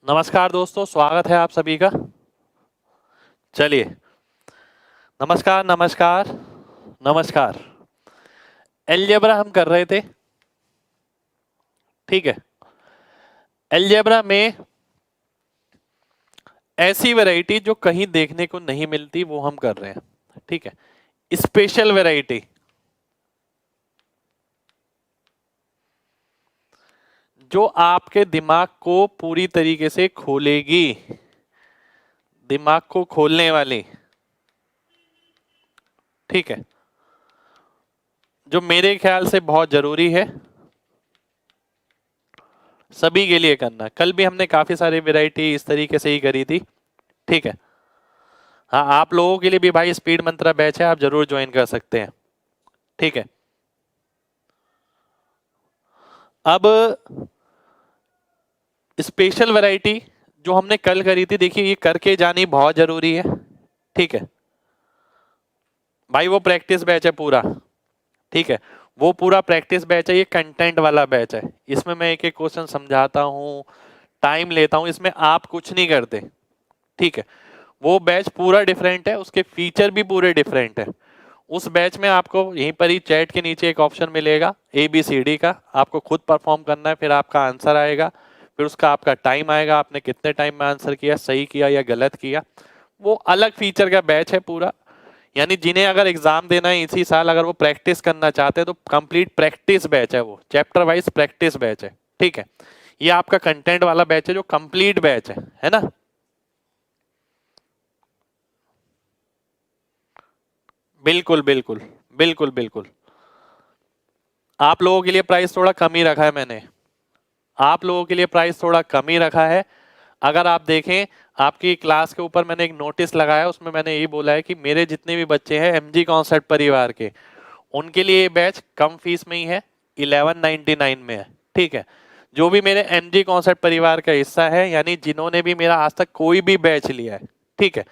नमस्कार दोस्तों, स्वागत है आप सभी का। चलिए, नमस्कार नमस्कार नमस्कार। अलजेब्रा हम कर रहे थे, ठीक है। अलजेब्रा में ऐसी वैरायटी जो कहीं देखने को नहीं मिलती वो हम कर रहे हैं, ठीक है। स्पेशल वैरायटी जो आपके दिमाग को पूरी तरीके से खोलेगी, दिमाग को खोलने वाली, ठीक है, जो मेरे ख्याल से बहुत जरूरी है सभी के लिए करना। कल भी हमने काफी सारी वैरायटी इस तरीके से ही करी थी, ठीक है। हाँ, आप लोगों के लिए भी भाई स्पीड मंत्रा बैच है, आप जरूर ज्वाइन कर सकते हैं, ठीक है। अब स्पेशल वैरायटी जो हमने कल करी थी, देखिए ये करके जानी बहुत जरूरी है, ठीक है भाई। वो प्रैक्टिस बैच है पूरा, ठीक है। वो पूरा प्रैक्टिस बैच है, ये कंटेंट वाला बैच है। इसमें मैं एक एक क्वेश्चन समझाता हूँ, टाइम लेता हूँ, इसमें आप कुछ नहीं करते, ठीक है। वो बैच पूरा डिफरेंट है, उसके फीचर भी पूरे डिफरेंट है। उस बैच में आपको यहीं पर ही चैट के नीचे एक ऑप्शन मिलेगा ABCD का, आपको खुद परफॉर्म करना है, फिर आपका आंसर आएगा, फिर उसका आपका टाइम आएगा, आपने कितने टाइम में आंसर किया, सही किया या गलत किया। वो अलग फीचर का बैच है पूरा। यानी जिन्हें अगर एग्जाम देना है इसी साल, अगर वो प्रैक्टिस करना चाहते हैं तो कंप्लीट प्रैक्टिस बैच है, वो चैप्टर वाइज प्रैक्टिस बैच है, ठीक है। ये आपका कंटेंट वाला बैच है जो कंप्लीट बैच है ना। बिल्कुल बिल्कुल बिल्कुल बिल्कुल। आप लोगों के लिए प्राइस थोड़ा कम ही रखा है मैंने, आप लोगों के लिए प्राइस थोड़ा कम ही रखा है। अगर आप देखें, आपकी क्लास के ऊपर मैंने एक नोटिस लगाया, उसमें मैंने यही बोला है कि मेरे जितने भी बच्चे हैं MG कॉन्सेप्ट परिवार के, उनके लिए ये बैच कम फीस में ही है, 1199 में है, ठीक है। जो भी मेरे MG कॉन्सेप्ट परिवार का हिस्सा है, यानी जिन्होंने भी मेरा आज तक कोई भी बैच लिया है, ठीक है,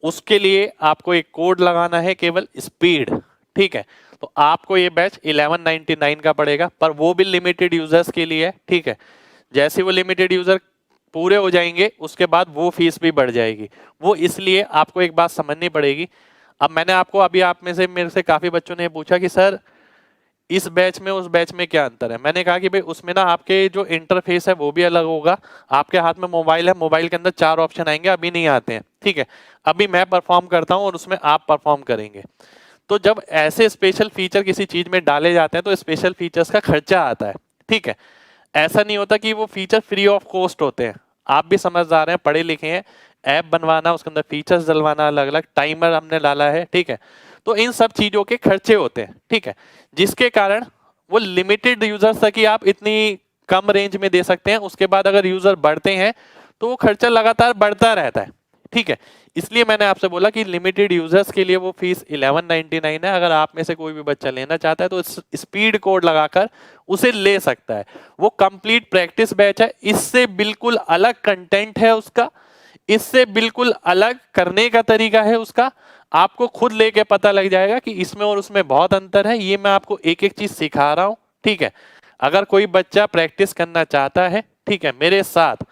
उसके लिए आपको एक कोड लगाना है, केवल स्पीड, ठीक है। तो आपको ये बैच 1199 का पड़ेगा, पर वो भी लिमिटेड यूजर्स के लिए है, ठीक है। जैसे वो लिमिटेड यूजर पूरे हो जाएंगे उसके बाद वो फीस भी बढ़ जाएगी। वो इसलिए आपको एक बात समझनी पड़ेगी। अब मैंने आपको अभी, आप में से मेरे से काफी बच्चों ने पूछा कि सर इस बैच में उस बैच में क्या अंतर है। मैंने कहा कि भाई उसमें ना आपके जो इंटरफेस है वो भी अलग होगा। आपके हाथ में मोबाइल है, मोबाइल के अंदर 4 ऑप्शन आएंगे, अभी नहीं आते हैं, ठीक है। अभी मैं परफॉर्म करता हूं और उसमें आप परफॉर्म करेंगे। तो जब ऐसे स्पेशल फीचर किसी चीज में डाले जाते हैं तो स्पेशल फीचर्स का खर्चा आता है, ठीक है। ऐसा नहीं होता कि वो फीचर फ्री ऑफ कॉस्ट होते हैं। आप भी समझदार हैं, पढ़े लिखे हैं। ऐप बनवाना, उसके अंदर फीचर्स डलवाना, अलग अलग टाइमर हमने डाला है, ठीक है। तो इन सब चीजों के खर्चे होते हैं, ठीक है, जिसके कारण वो लिमिटेड यूजर्स तक ही आप इतनी कम रेंज में दे सकते हैं। उसके बाद अगर यूजर बढ़ते हैं तो वो खर्चा लगातार बढ़ता रहता है, ठीक है। इसलिए मैंने आपसे बोला कि लिमिटेड यूजर्स के लिए वो फीस 1199 है। अगर आप में से कोई भी बच्चा लेना चाहता है तो स्पीड कोड लगाकर उसे ले सकता है। वो कंप्लीट प्रैक्टिस बैच है, इससे बिल्कुल अलग कंटेंट है उसका, इससे बिल्कुल अलग करने का तरीका है उसका। आपको खुद लेके पता लग जाएगा कि इसमें और उसमें बहुत अंतर है। ये मैं आपको एक एक चीज सिखा रहा हूं, ठीक है। अगर कोई बच्चा प्रैक्टिस करना चाहता है, ठीक है, मेरे साथ,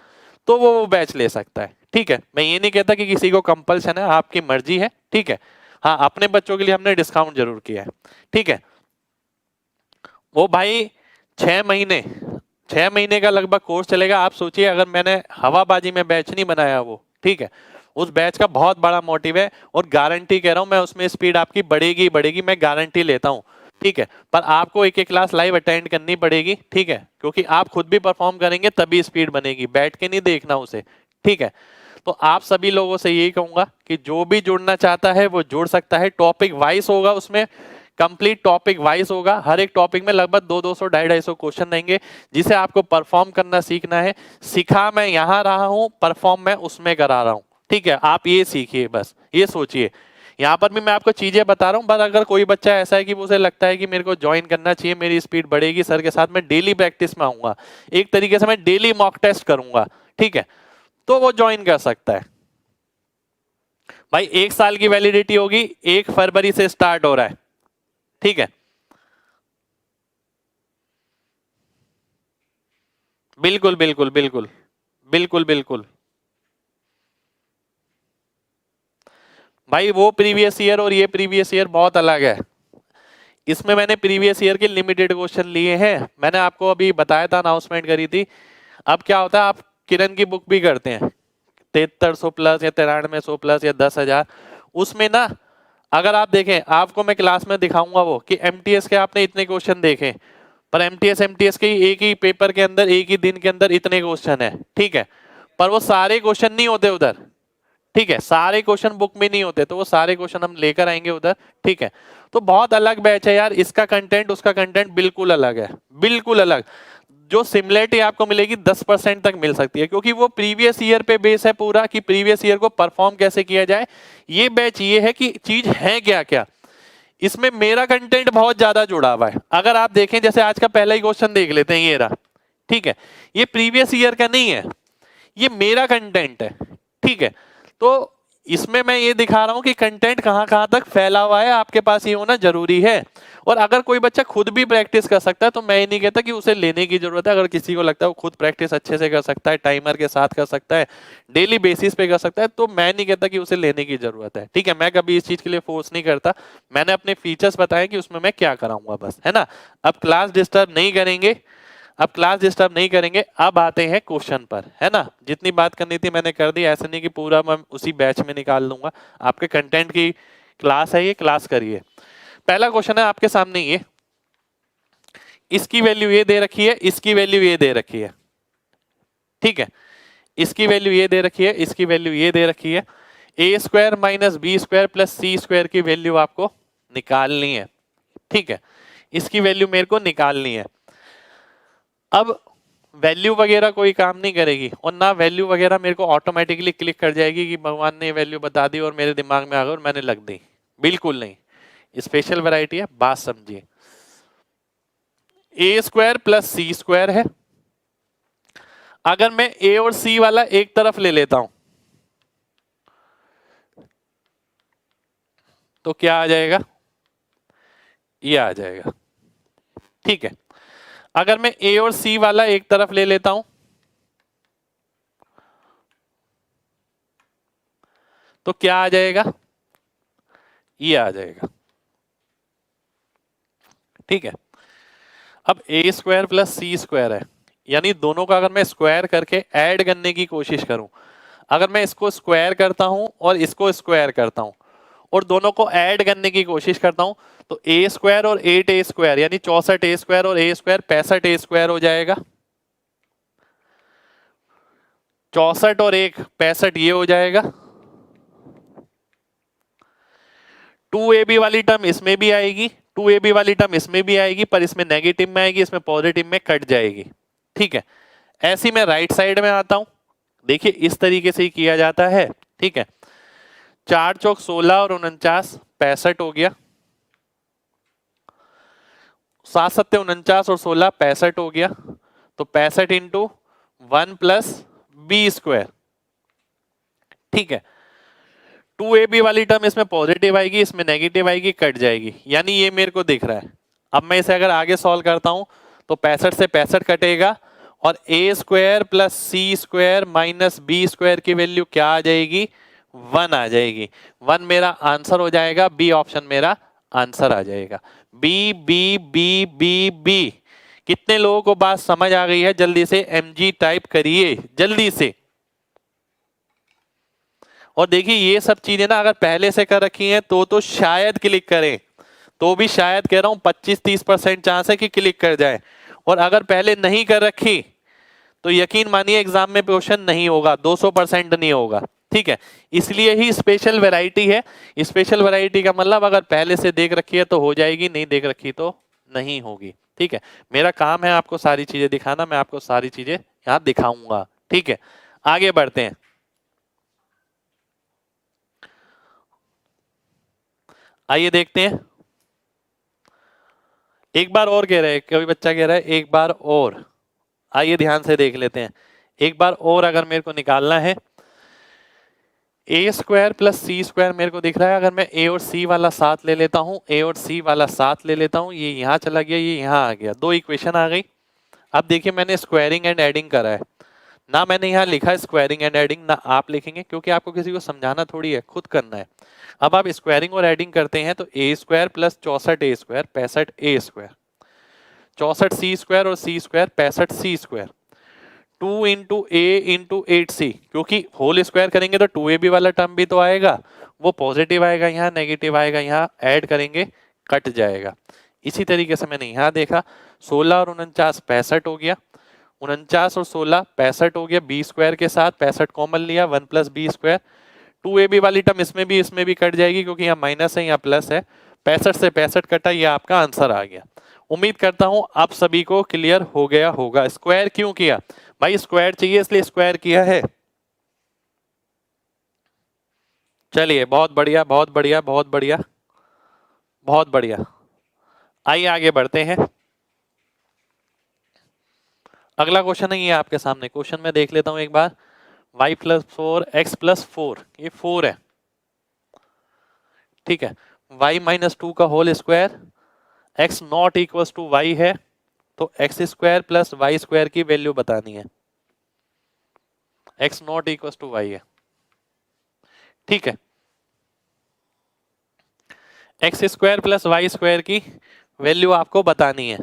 तो वो बैच ले सकता है, ठीक है। मैं ये नहीं कहता कि किसी को कंपल्सन है, आपकी मर्जी है, ठीक है। हाँ, अपने बच्चों के लिए हमने डिस्काउंट जरूर किया है, ठीक है। वो भाई 6 महीने, 6 महीने का लगभग कोर्स चलेगा। आप सोचिए, अगर मैंने हवाबाजी में बैच नहीं बनाया वो, ठीक है। उस बैच का बहुत बड़ा मोटिव है और गारंटी कह रहा हूं मैं, उसमें स्पीड आपकी बढ़ेगी बढ़ेगी, मैं गारंटी लेता हूं, ठीक है। पर आपको एक एक क्लास लाइव अटेंड करनी पड़ेगी, ठीक है, क्योंकि आप खुद भी परफॉर्म करेंगे तभी स्पीड बनेगी, बैठ के नहीं देखना उसे, ठीक है। तो आप सभी लोगों से यही कहूंगा कि जो भी जुड़ना चाहता है वो जुड़ सकता है। टॉपिक वाइज होगा उसमें, कंप्लीट टॉपिक वाइज होगा। हर एक टॉपिक में लगभग 200 250 क्वेश्चन रहेंगे, जिसे आपको परफॉर्म करना सीखना है। सिखा मैं यहां रहा हूं, परफॉर्म मैं उसमें करा रहा हूं, ठीक है। आप ये सीखिए, बस ये सोचिए। यहाँ पर भी मैं आपको चीजें बता रहा हूँ, पर अगर कोई बच्चा ऐसा है कि उसे लगता है कि मेरे को ज्वाइन करना चाहिए, मेरी स्पीड बढ़ेगी सर के साथ, मैं डेली प्रैक्टिस में आऊंगा, एक तरीके से मैं डेली मॉक टेस्ट करूंगा, ठीक है, तो वो ज्वाइन कर सकता है। भाई 1 साल की वैलिडिटी होगी, 1 फरवरी से स्टार्ट हो रहा है, ठीक है। बिल्कुल बिल्कुल बिल्कुल बिल्कुल बिल्कुल भाई, वो प्रीवियस ईयर और ये प्रीवियस ईयर बहुत अलग है। इसमें मैंने प्रीवियस ईयर के लिमिटेड क्वेश्चन लिए हैं, मैंने आपको अभी बताया था, अनाउंसमेंट करी थी। अब क्या होता है, आप किरण की बुक भी करते हैं 7300 प्लस या 9300 प्लस या 10,000, उसमें ना अगर आप देखें, आपको मैं क्लास में दिखाऊंगा वो कि एमटीएस के आपने इतने क्वेश्चन देखे, पर एमटीएस के एक ही पेपर के अंदर एक ही दिन के अंदर इतने क्वेश्चन है, ठीक है, पर वो सारे क्वेश्चन नहीं होते उधर, ठीक है, सारे क्वेश्चन बुक में नहीं होते, तो वो सारे क्वेश्चन हम लेकर आएंगे उधर, ठीक है। तो बहुत अलग बैच है यार, इसका कंटेंट उसका कंटेंट बिल्कुल अलग है, बिल्कुल अलग। जो सिमिलरिटी आपको मिलेगी 10% तक मिल सकती है, क्योंकि वो प्रीवियस ईयर पे बेस है पूरा, कि प्रीवियस ईयर को परफॉर्म कैसे किया जाए। ये बैच ये है कि चीज है क्या क्या, इसमें मेरा कंटेंट बहुत ज्यादा जुड़ा हुआ है। अगर आप देखें, जैसे आज का पहला ही क्वेश्चन देख लेते हैं, ये रहा, ठीक है, ये प्रीवियस ईयर का नहीं है, ये मेरा कंटेंट है, ठीक है। तो इसमें मैं ये दिखा रहा हूं कि कंटेंट कहां कहां तक फैला हुआ है, आपके पास ये होना जरूरी है। और अगर कोई बच्चा खुद भी प्रैक्टिस कर सकता है तो मैं ये नहीं कहता कि उसे लेने की जरूरत है। अगर किसी को लगता है वो खुद प्रैक्टिस अच्छे से कर सकता है, टाइमर के साथ कर सकता है, डेली बेसिस पे कर सकता है, तो मैं नहीं कहता कि उसे लेने की जरूरत है, ठीक है। मैं कभी इस चीज के लिए फोर्स नहीं करता, मैंने अपने फीचर्स बताए कि उसमें मैं क्या कराऊंगा, बस, है ना। अब क्लास डिस्टर्ब नहीं करेंगे, अब क्लास डिस्टर्ब नहीं करेंगे, अब आते हैं क्वेश्चन पर, है ना। जितनी बात करनी थी मैंने कर दी, ऐसा नहीं कि पूरा मैं उसी बैच में निकाल लूंगा। आपके कंटेंट की क्लास है ये, क्लास करिए। पहला क्वेश्चन है आपके सामने, ये इसकी वैल्यू ये दे रखी है, इसकी वैल्यू ये दे रखी है, ठीक है, इसकी वैल्यू ये दे रखी है, इसकी वैल्यू ये दे रखी है। A square minus B square plus C square की वैल्यू आपको निकालनी है, ठीक है, इसकी वैल्यू मेरे को निकालनी है। अब वैल्यू वगैरह कोई काम नहीं करेगी, और ना वैल्यू वगैरह मेरे को ऑटोमेटिकली क्लिक कर जाएगी कि भगवान ने वैल्यू बता दी और मेरे दिमाग में आ गई और मैंने लग दी, बिल्कुल नहीं। स्पेशल वैरायटी है, बात समझिए। ए स्क्वायर प्लस सी स्क्वायर है, अगर मैं ए और सी वाला एक तरफ ले लेता हूं तो क्या आ जाएगा, ये आ जाएगा, ठीक है। अगर मैं ए और सी वाला एक तरफ ले लेता हूं तो क्या आ जाएगा, ये आ जाएगा, ठीक है। अब ए स्क्वायर प्लस सी स्क्वायर है, यानी दोनों का अगर मैं स्क्वायर करके ऐड करने की कोशिश करूं, अगर मैं इसको स्क्वायर करता हूं और इसको स्क्वायर करता हूं और दोनों को ऐड करने की कोशिश करता हूं, तो ए स्क्वायर और 8 ए स्क्वायर यानी 64 ए स्क्वायर और ए स्क्वायर 65 ए स्क्वायर हो जाएगा। 64 और 1 65 ये हो जाएगा। 2ab वाली टर्म इसमें भी आएगी, 2ab वाली टर्म इसमें भी आएगी, पर इसमें नेगेटिव में आएगी, इसमें पॉजिटिव में कट जाएगी, ठीक है। ऐसी मैं राइट साइड में आता हूं, देखिए इस तरीके से ही किया जाता है, ठीक है। 4 चौक 16 और 49 65 हो गया, 7 सत्ते 49 और 16 65 हो गया, तो 65 इंटू 1 प्लस बी स्क्वायर, ठीक है। 2ab वाली टर्म इसमें पॉजिटिव आएगी, इसमें नेगेटिव आएगी, कट जाएगी, यानी ये मेरे को दिख रहा है। अब मैं इसे अगर आगे सॉल्व करता हूं तो 65 से 65 कटेगा और ए square plus C square minus B square की वैल्यू क्या आ जाएगी, 1 आ जाएगी। 1 मेरा आंसर हो जाएगा, बी ऑप्शन मेरा आंसर आ जाएगा। B B B B B. कितने लोगों को बात समझ आ गई है? जल्दी से एमजी टाइप करिए, जल्दी से। और देखिए ये सब चीजें ना अगर पहले से कर रखी हैं तो शायद क्लिक करें, तो भी शायद कह रहा हूं 25-30% चांस है कि क्लिक कर जाए। और अगर पहले नहीं कर रखी तो यकीन मानिए एग्जाम में क्वेश्चन नहीं होगा, 200% नहीं होगा, ठीक है। इसलिए ही स्पेशल वैरायटी है। स्पेशल वैरायटी का मतलब अगर पहले से देख रखी है तो हो जाएगी, नहीं देख रखी तो नहीं होगी, ठीक है। मेरा काम है आपको सारी चीजें दिखाना, मैं आपको सारी चीजें यहां दिखाऊंगा, ठीक है। आगे बढ़ते हैं। आइए देखते हैं। एक बार और कह रहे हैं, कोई बच्चा कह रहा है एक बार और। आइए ध्यान से देख लेते हैं। एक बार और अगर मेरे को निकालना है, A square plus C square मेरे को दिख रहा है। अगर मैं ए और सी वाला साथ ले लेता हूं, ए और सी वाला साथ ले लेता हूं, ये यहां चला गया, ये यहां आ गया, दो इक्वेशन आ गई। अब देखिए मैंने स्क्वायरिंग एंड एडिंग करा है, ना मैंने यहाँ लिखा है स्क्वायरिंग एंड एडिंग, ना आप लिखेंगे, क्योंकि आपको किसी को समझाना थोड़ी है, खुद करना है। अब आप स्क्वायरिंग और एडिंग करते हैं तो ए स्क्वायर प्लस 64 ए स्क्वायर 65 ए स्क्वायर, 64 सी स्क्वायर और सी स्क्वायर 65 सी स्क्वायर, 2 इंटू ए इंटू 8c, क्योंकि होल स्क्वायर करेंगे तो 2ab वाला टर्म भी तो आएगा, वो पॉजिटिव आएगा, यहाँ नेगेटिव आएगा, यहाँ ऐड करेंगे कट जाएगा। इसी तरीके से मैंने यहाँ देखा 16 और 49 65 हो गया, 49 और 16 65 हो गया, बी स्क्वायर के साथ 65 कॉमन लिया, 1 प्लस बी स्क्वायर, 2ab वाली टर्म इसमें भी कट जाएगी क्योंकि यहाँ माइनस है यहाँ प्लस है, 65 से 65 कटा, ये आपका आंसर आ गया। उम्मीद करता हूं आप सभी को क्लियर हो गया होगा। स्क्वायर क्यों किया भाई? स्क्वायर चाहिए इसलिए स्क्वायर किया है। चलिए बहुत बढ़िया बहुत बढ़िया बहुत बढ़िया बहुत बढ़िया, आइए आगे बढ़ते हैं। अगला क्वेश्चन है ये आपके सामने, क्वेश्चन में देख लेता हूं एक बार। y प्लस 4 एक्स प्लस 4, ये 4 है, ठीक है। y माइनस 2 का whole square, x not equal to y है, तो x square plus Y square की वैल्यू बतानी है। x not equal to y है, ठीक है। X square plus Y square की वैल्यू आपको बतानी है।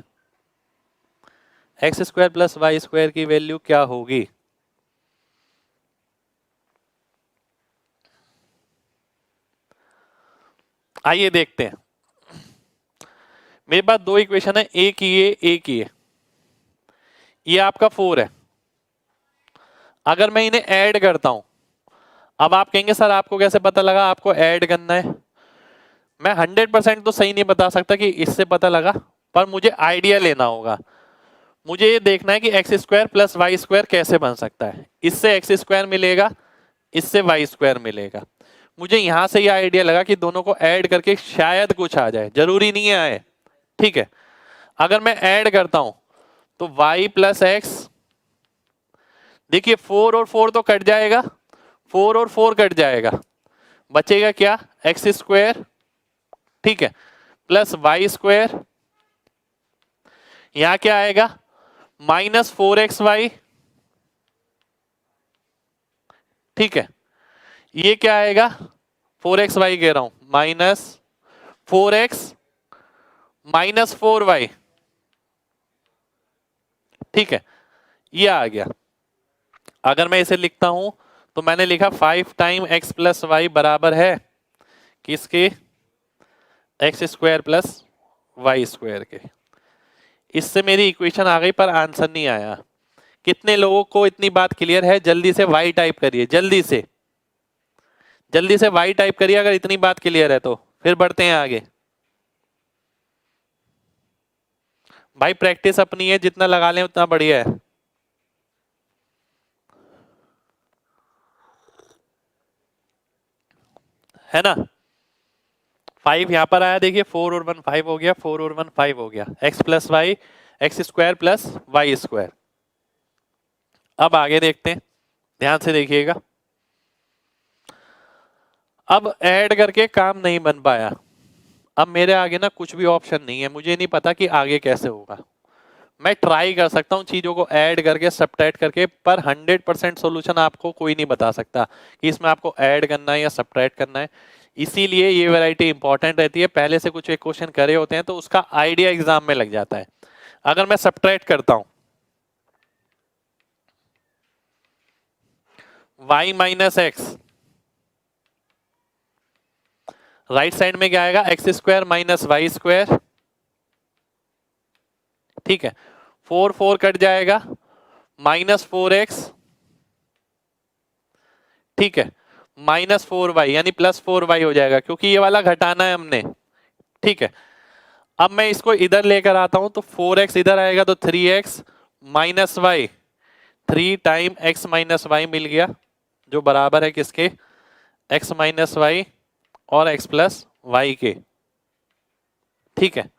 X square plus Y square की वैल्यू क्या होगी? आइए देखते हैं। मेरे पास दो इक्वेशन है, एक ये ये आपका 4 है। अगर मैं इन्हें ऐड करता हूं, अब आप कहेंगे सर आपको कैसे पता लगा आपको ऐड करना है? मैं 100% तो सही नहीं बता सकता कि इससे पता लगा, पर मुझे आइडिया लेना होगा। मुझे ये देखना है कि x square plus Y square कैसे बन सकता है। इससे एक्स स्क्वायर मिलेगा, इससे वाई स्क्वायर मिलेगा। मुझे यहां से ये आइडिया लगा कि दोनों को ऐड करके शायद कुछ आ जाए, जरूरी नहीं है आए, ठीक है। अगर मैं ऐड करता हूं तो y प्लस एक्स, देखिए 4 और 4 तो कट जाएगा, 4 और 4 कट जाएगा, बचेगा क्या? एक्स स्क्वायर, ठीक है, प्लस वाई स्क्वायर, यहां क्या आएगा? माइनस 4xy, ठीक है। ये क्या आएगा? 4xy कह रहा हूं, माइनस 4x माइनस 4y, ठीक है, ये आ गया। अगर मैं इसे लिखता हूं तो मैंने लिखा 5 टाइम एक्स प्लस वाई बराबर है किसके? X square plus Y square के। इससे मेरी इक्वेशन आ गई पर आंसर नहीं आया। कितने लोगों को इतनी बात क्लियर है? जल्दी से वाई टाइप करिए, जल्दी से वाई टाइप करिए अगर इतनी बात क्लियर है तो, फिर बढ़ते हैं आगे। भाई प्रैक्टिस अपनी है, जितना लगा लें उतना बढ़िया है ना। 5 यहां पर आया, देखिए 4 और 1 5 हो गया, 4 और 1 5 हो गया, x plus y, x square plus Y square. अब आगे देखते हैं, ध्यान से देखिएगा। अब ऐड करके काम नहीं बन पाया, अब मेरे आगे ना कुछ भी ऑप्शन नहीं है, मुझे नहीं पता कि आगे कैसे होगा। मैं ट्राई कर सकता हूं चीजों को ऐड करके सब्ट्रैक्ट करके, पर 100% सॉल्यूशन आपको कोई नहीं बता सकता कि इसमें आपको ऐड करना है या सब्ट्रैक्ट करना है। इसीलिए ये वैरायटी इंपॉर्टेंट रहती है, पहले से कुछ एक क्वेश्चन करे होते हैं तो उसका आइडिया एग्जाम में लग जाता है। अगर मैं सब्ट्रैक्ट करता हूं y minus x, right side में क्या आएगा? X square minus y square, ठीक है। 4 4 कट जाएगा, माइनस 4x, ठीक है, माइनस 4y यानी प्लस 4y हो जाएगा, क्योंकि ये वाला घटाना है हमने, ठीक है। अब मैं इसको इधर लेकर आता हूं तो 4x इधर आएगा तो 3x minus Y, 3 time x minus Y मिल गया, जो बराबर है किसके? x माइनस वाई और x प्लस वाई के, ठीक है।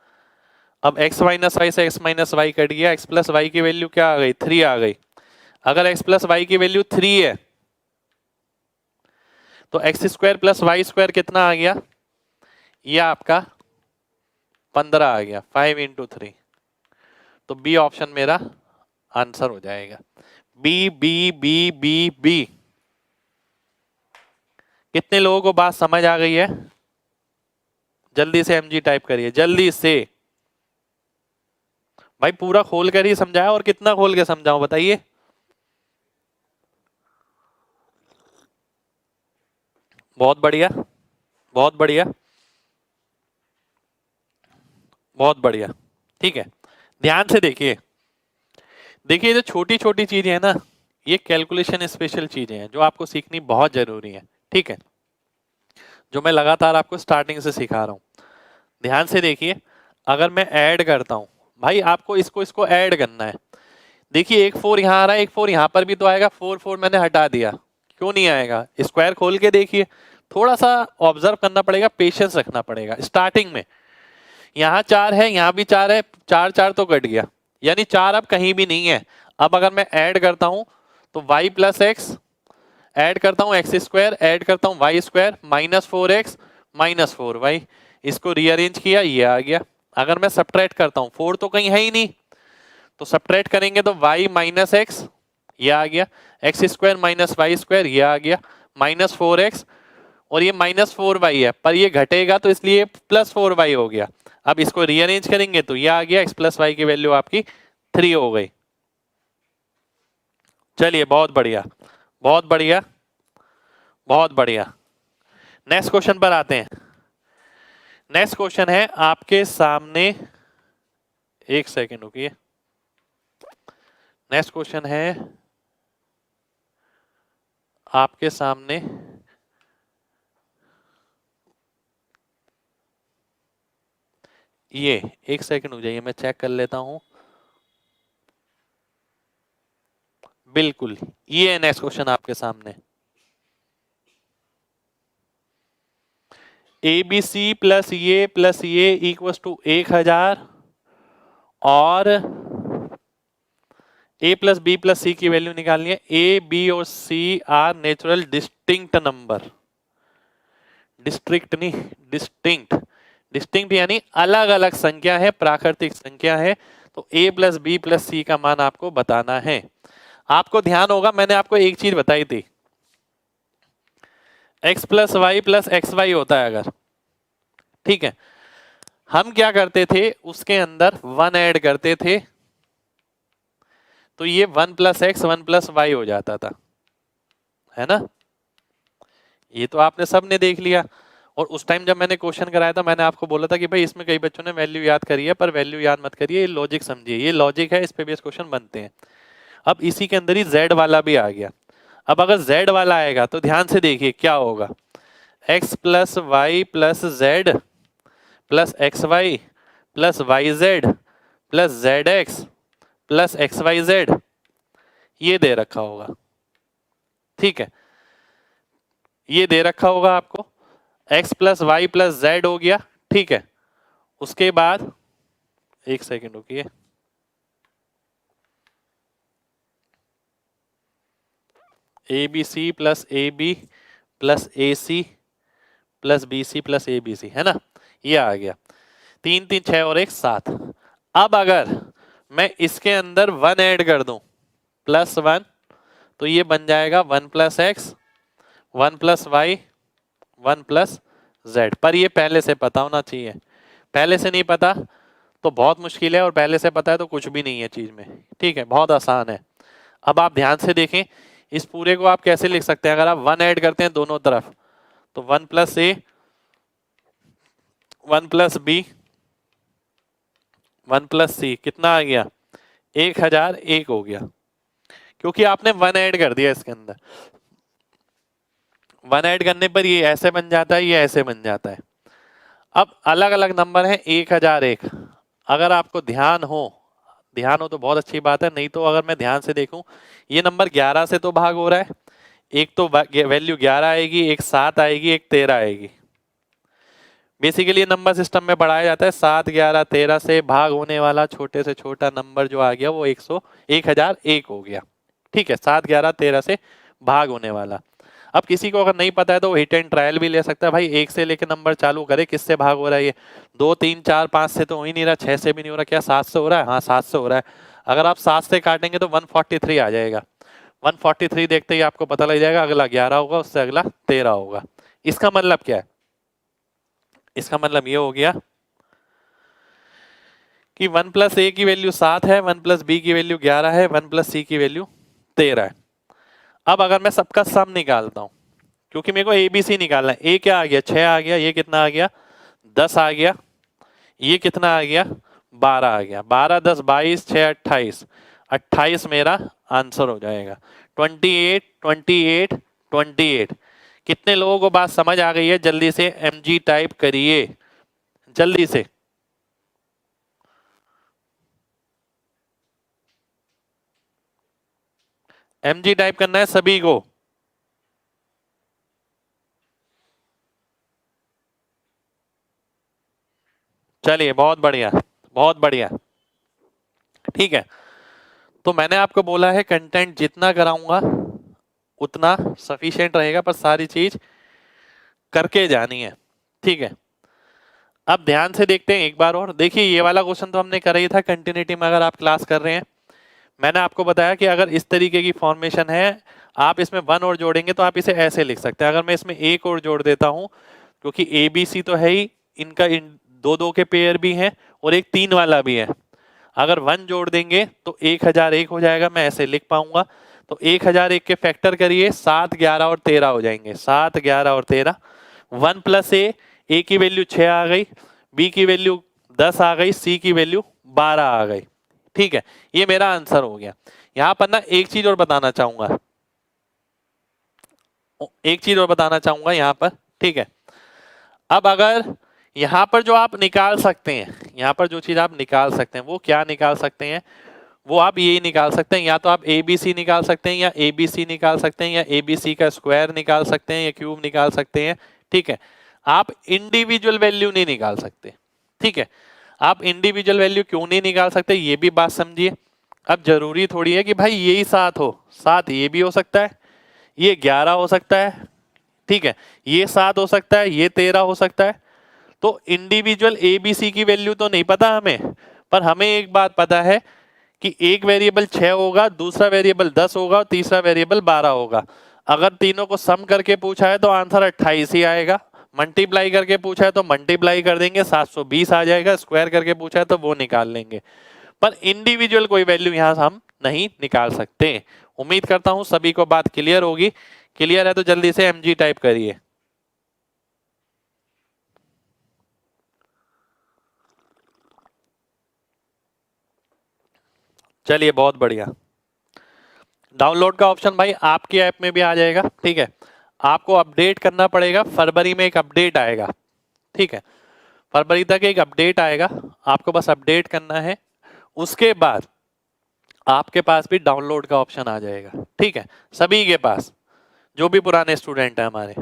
अब x माइनस वाई से x माइनस वाई कट गया, x प्लस वाई की वैल्यू क्या आ गई? 3 आ गई। अगर x प्लस वाई की वैल्यू 3 है तो x square plus Y square कितना आ गया? ये आपका 15 आ गया, 5 इंटू 3, तो बी ऑप्शन मेरा आंसर हो जाएगा। B B B B B. कितने लोगों को बात समझ आ गई है? जल्दी से एमजी टाइप करिए जल्दी से। भाई पूरा खोल कर ही समझाया, और कितना खोल के समझाऊं बताइए? बहुत बढ़िया, बहुत बढ़िया, बहुत बढ़िया। ठीक है, ध्यान से देखिए। देखिए जो छोटी छोटी चीजें हैं ना, ये कैलकुलेशन स्पेशल चीजें हैं जो आपको सीखनी बहुत जरूरी है। ठीक है, जो मैं लगातार आपको स्टार्टिंग से सिखा रहा हूं। ध्यान से देखिए, अगर मैं ऐड करता हूं, भाई आपको इसको इसको ऐड करना है। देखिए एक 4 यहाँ आ रहा है, एक 4 यहाँ पर भी तो आएगा। 4 4 मैंने हटा दिया, क्यों नहीं आएगा? स्क्वायर खोल के देखिए। थोड़ा सा ऑब्जर्व करना पड़ेगा, पेशेंस रखना पड़ेगा। स्टार्टिंग में यहाँ 4 है, यहाँ भी 4 है, 4 4 तो कट गया, यानी 4 अब कहीं भी नहीं है। अब अगर मैं ऐड करता हूं तो y प्लस एक्स, ऐड करता हूं एक्स स्क्वायर, ऐड करता हूं Y square, minus 4x minus 4y। इसको रीअरेंज किया, ये आ गया। अगर मैं सब्ट्रैक्ट करता हूं, 4 तो कहीं है ही नहीं, तो सब्ट्रैक्ट करेंगे तो y माइनस एक्स, ये आ गया। X square minus y square, ये आ गया। माइनस 4x, और ये माइनस 4y है, पर ये घटेगा तो इसलिए प्लस 4y हो गया। अब इसको रीअरेंज करेंगे तो ये आ गया, x प्लस वाई की वैल्यू आपकी 3 हो गई। चलिए बहुत बढ़िया, बहुत बढ़िया, बहुत बढ़िया। नेक्स्ट क्वेश्चन पर आते हैं। नेक्स्ट क्वेश्चन है आपके सामने, एक सेकेंड रुकिए। नेक्स्ट क्वेश्चन है आपके सामने, ये एक सेकेंड हो जाइए, मैं चेक कर लेता हूं। बिल्कुल, ये है नेक्स्ट क्वेश्चन आपके सामने। ए बी सी प्लस ये इक्वल टू 1000 और a plus b plus c की वैल्यू निकालनी है। ए बी और c are natural distinct number. District नहीं, डिस्टिंक्ट। डिस्टिंक्ट यानी अलग अलग संख्या है, प्राकृतिक संख्या है। तो a plus b plus c का मान आपको बताना है। आपको ध्यान होगा, मैंने आपको एक चीज बताई थी, x plus y plus x y होता है अगर, ठीक है, हम क्या करते थे, उसके अंदर 1 ऐड करते थे, तो ये 1 प्लस एक्स 1 प्लस वाई हो जाता था, है ना? ये तो आपने सबने देख लिया। और उस टाइम जब मैंने क्वेश्चन कराया था, मैंने आपको बोला था कि भाई इसमें कई बच्चों ने वैल्यू याद करी है, पर वैल्यू याद मत करिए, ये लॉजिक समझिए, ये लॉजिक है, इस पे बेस क्वेश्चन बनते हैं। अब इसी के अंदर ही z वाला भी आ गया। अब अगर z वाला आएगा तो ध्यान से देखिए क्या होगा, x plus y plus z plus x y plus y z plus z x plus x y z, ये दे रखा होगा। ठीक है, ये दे रखा होगा आपको, x plus y plus z हो गया। ठीक है, उसके बाद एक सेकेंड रुकिए, a b c plus a b plus a c plus b c plus a b c, है ना? ये आ गया। 3 3 6 और 1 7। अब अगर मैं इसके अंदर 1 ऐड कर दूं, प्लस 1, तो ये बन जाएगा 1 plus x 1 plus y 1 plus z. पर ये पहले से पता होना चाहिए, पहले से नहीं पता तो बहुत मुश्किल है, और पहले से पता है तो कुछ भी नहीं है चीज में। ठीक है, बहुत आसान है। अब आप ध्यान से देखें, इस पूरे को आप कैसे लिख सकते हैं? अगर आप 1 ऐड करते हैं दोनों तरफ, तो 1 प्लस ए 1 प्लस बी 1 प्लस सी, कितना आ गया? 1001 हो गया, क्योंकि आपने 1 ऐड कर दिया इसके अंदर। 1 ऐड करने पर ये ऐसे बन जाता है, ये ऐसे बन जाता है। अब अलग अलग नंबर है 1001। अगर आपको ध्यान हो तो बहुत अच्छी बात है, नहीं तो अगर मैं ध्यान से देखूं, ये नंबर 11 से तो भाग हो रहा है, एक तो वैल्यू 11 आएगी, एक 7 आएगी, एक 13 आएगी। बेसिकली नंबर सिस्टम में पढ़ाया जाता है 7 11 13 से भाग होने वाला छोटे से छोटा नंबर जो आ गया वो 1001 हो गया। ठीक है, 7 11 13 से भाग होने वाला। अब किसी को अगर नहीं पता है तो वो हिट एंड ट्रायल भी ले सकता है, भाई 1 से लेके नंबर चालू करे, किससे भाग हो रहा है ये? 2 3 4 5 से तो हो ही नहीं रहा, 6 से भी नहीं हो रहा, क्या 7 से हो रहा है? हाँ 7 से हो रहा है। अगर आप 7 से काटेंगे तो 143 आ जाएगा। 143 देखते ही आपको पता लग जाएगा, अगला 11 होगा, उससे अगला 13 होगा। इसका मतलब क्या है? इसका मतलब ये हो गया कि 1 प्लस ए की वैल्यू 7 है, 1 प्लस बी की वैल्यू 11 है, 1 प्लस सी की वैल्यू 13 है। अब अगर मैं सबका सम निकालता हूं, क्योंकि मेरे को ए बी सी निकालना है। ए क्या आ गया? 6 आ गया। ये कितना आ गया? 10 आ गया। ये कितना आ गया? 12 आ गया। 12 10 22 6 28, 28 मेरा आंसर हो जाएगा। 28 28 28। कितने लोगों को बात समझ आ गई है? जल्दी से mg टाइप करिए, जल्दी से। mg टाइप करना है सभी को। चलिए, बहुत बढ़िया, बहुत बढ़िया। ठीक है, तो मैंने आपको बोला है कंटेंट जितना कराऊंगा उतना सफिशिएंट रहेगा, पर सारी चीज करके जानी है। ठीक है, अब ध्यान से देखते हैं एक बार और। देखिए, ये वाला क्वेश्चन तो हमने करा ही था कंटिन्यूटी में, अगर आप क्लास कर रहे हैं। मैंने आपको बताया कि अगर इस तरीके की फॉर्मेशन है, आप इसमें 1 और जोड़ेंगे तो आप इसे ऐसे लिख सकते हैं। अगर मैं इसमें एक और जोड़ देता हूं, क्योंकि ए बी सी तो है ही, इनका इन दो दो के पेयर भी हैं और एक 3 वाला भी है। अगर 1 जोड़ देंगे तो 1001 हो जाएगा, मैं ऐसे लिख पाऊंगा। तो 1001 के फैक्टर करिए, 7 11 और 13 हो जाएंगे। 7 11 और 13। 1 प्लस ए की वैल्यू 6 आ गई, बी की वैल्यू 10 आ गई, सी की वैल्यू 12 आ गई। ठीक है, ये मेरा आंसर हो गया। यहां पर ना एक चीज और बताना चाहूंगा, एक चीज और बताना चाहूंगा यहां पर। ठीक है, अब अगर यहां पर जो आप निकाल सकते हैं, यहां पर जो चीज आप निकाल सकते हैं वो क्या निकाल सकते हैं? वो आप यही निकाल सकते हैं, या तो आप ए बी सी निकाल सकते हैं, या ए बी सी निकाल सकते हैं, या ए बी सी का स्क्वायर निकाल सकते हैं, या क्यूब निकाल सकते हैं। ठीक है, आप इंडिविजुअल वैल्यू नहीं निकाल सकते। ठीक है, आप इंडिविजुअल वैल्यू क्यों नहीं निकाल सकते, ये भी बात समझिए। अब जरूरी थोड़ी है कि भाई यही 7 हो, 7 ये भी हो सकता है, ये 11 हो सकता है। ठीक है, ये 7 हो सकता है, ये 13 हो सकता है। तो इंडिविजुअल ए बी सी की वैल्यू तो नहीं पता हमें, पर हमें एक बात पता है कि एक वेरिएबल 6 होगा, दूसरा वेरिएबल 10 होगा और तीसरा वेरिएबल 12 होगा। अगर तीनों को सम करके पूछा है तो आंसर 28 ही आएगा। मल्टीप्लाई करके पूछा है तो मल्टीप्लाई कर देंगे, 720 आ जाएगा। स्क्वायर करके पूछा है तो वो निकाल लेंगे, पर इंडिविजुअल कोई वैल्यू यहां हम नहीं निकाल सकते। उम्मीद करता हूं सभी को बात क्लियर होगी। क्लियर है तो जल्दी से mg टाइप करिए। चलिए, बहुत बढ़िया। डाउनलोड का ऑप्शन भाई आपकी ऐप में भी आ जाएगा। ठीक है, आपको अपडेट करना पड़ेगा, फरवरी में एक अपडेट आएगा। ठीक है, फरवरी तक एक अपडेट आएगा, आपको बस अपडेट करना है। उसके बाद आपके पास भी डाउनलोड का ऑप्शन आ जाएगा। ठीक है, सभी के पास, जो भी पुराने स्टूडेंट हैं हमारे।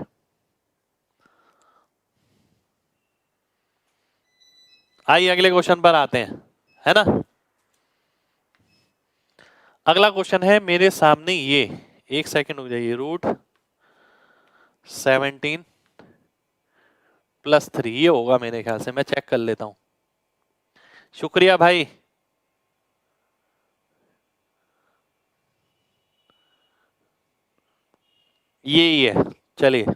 आइए अगले क्वेश्चन पर आते हैं, है ना। अगला क्वेश्चन है मेरे सामने ये, एक सेकंड हो जाइए। √17 + 3 ये होगा मेरे ख्याल से, मैं चेक कर लेता हूं। शुक्रिया भाई। ये ही है, चलिए।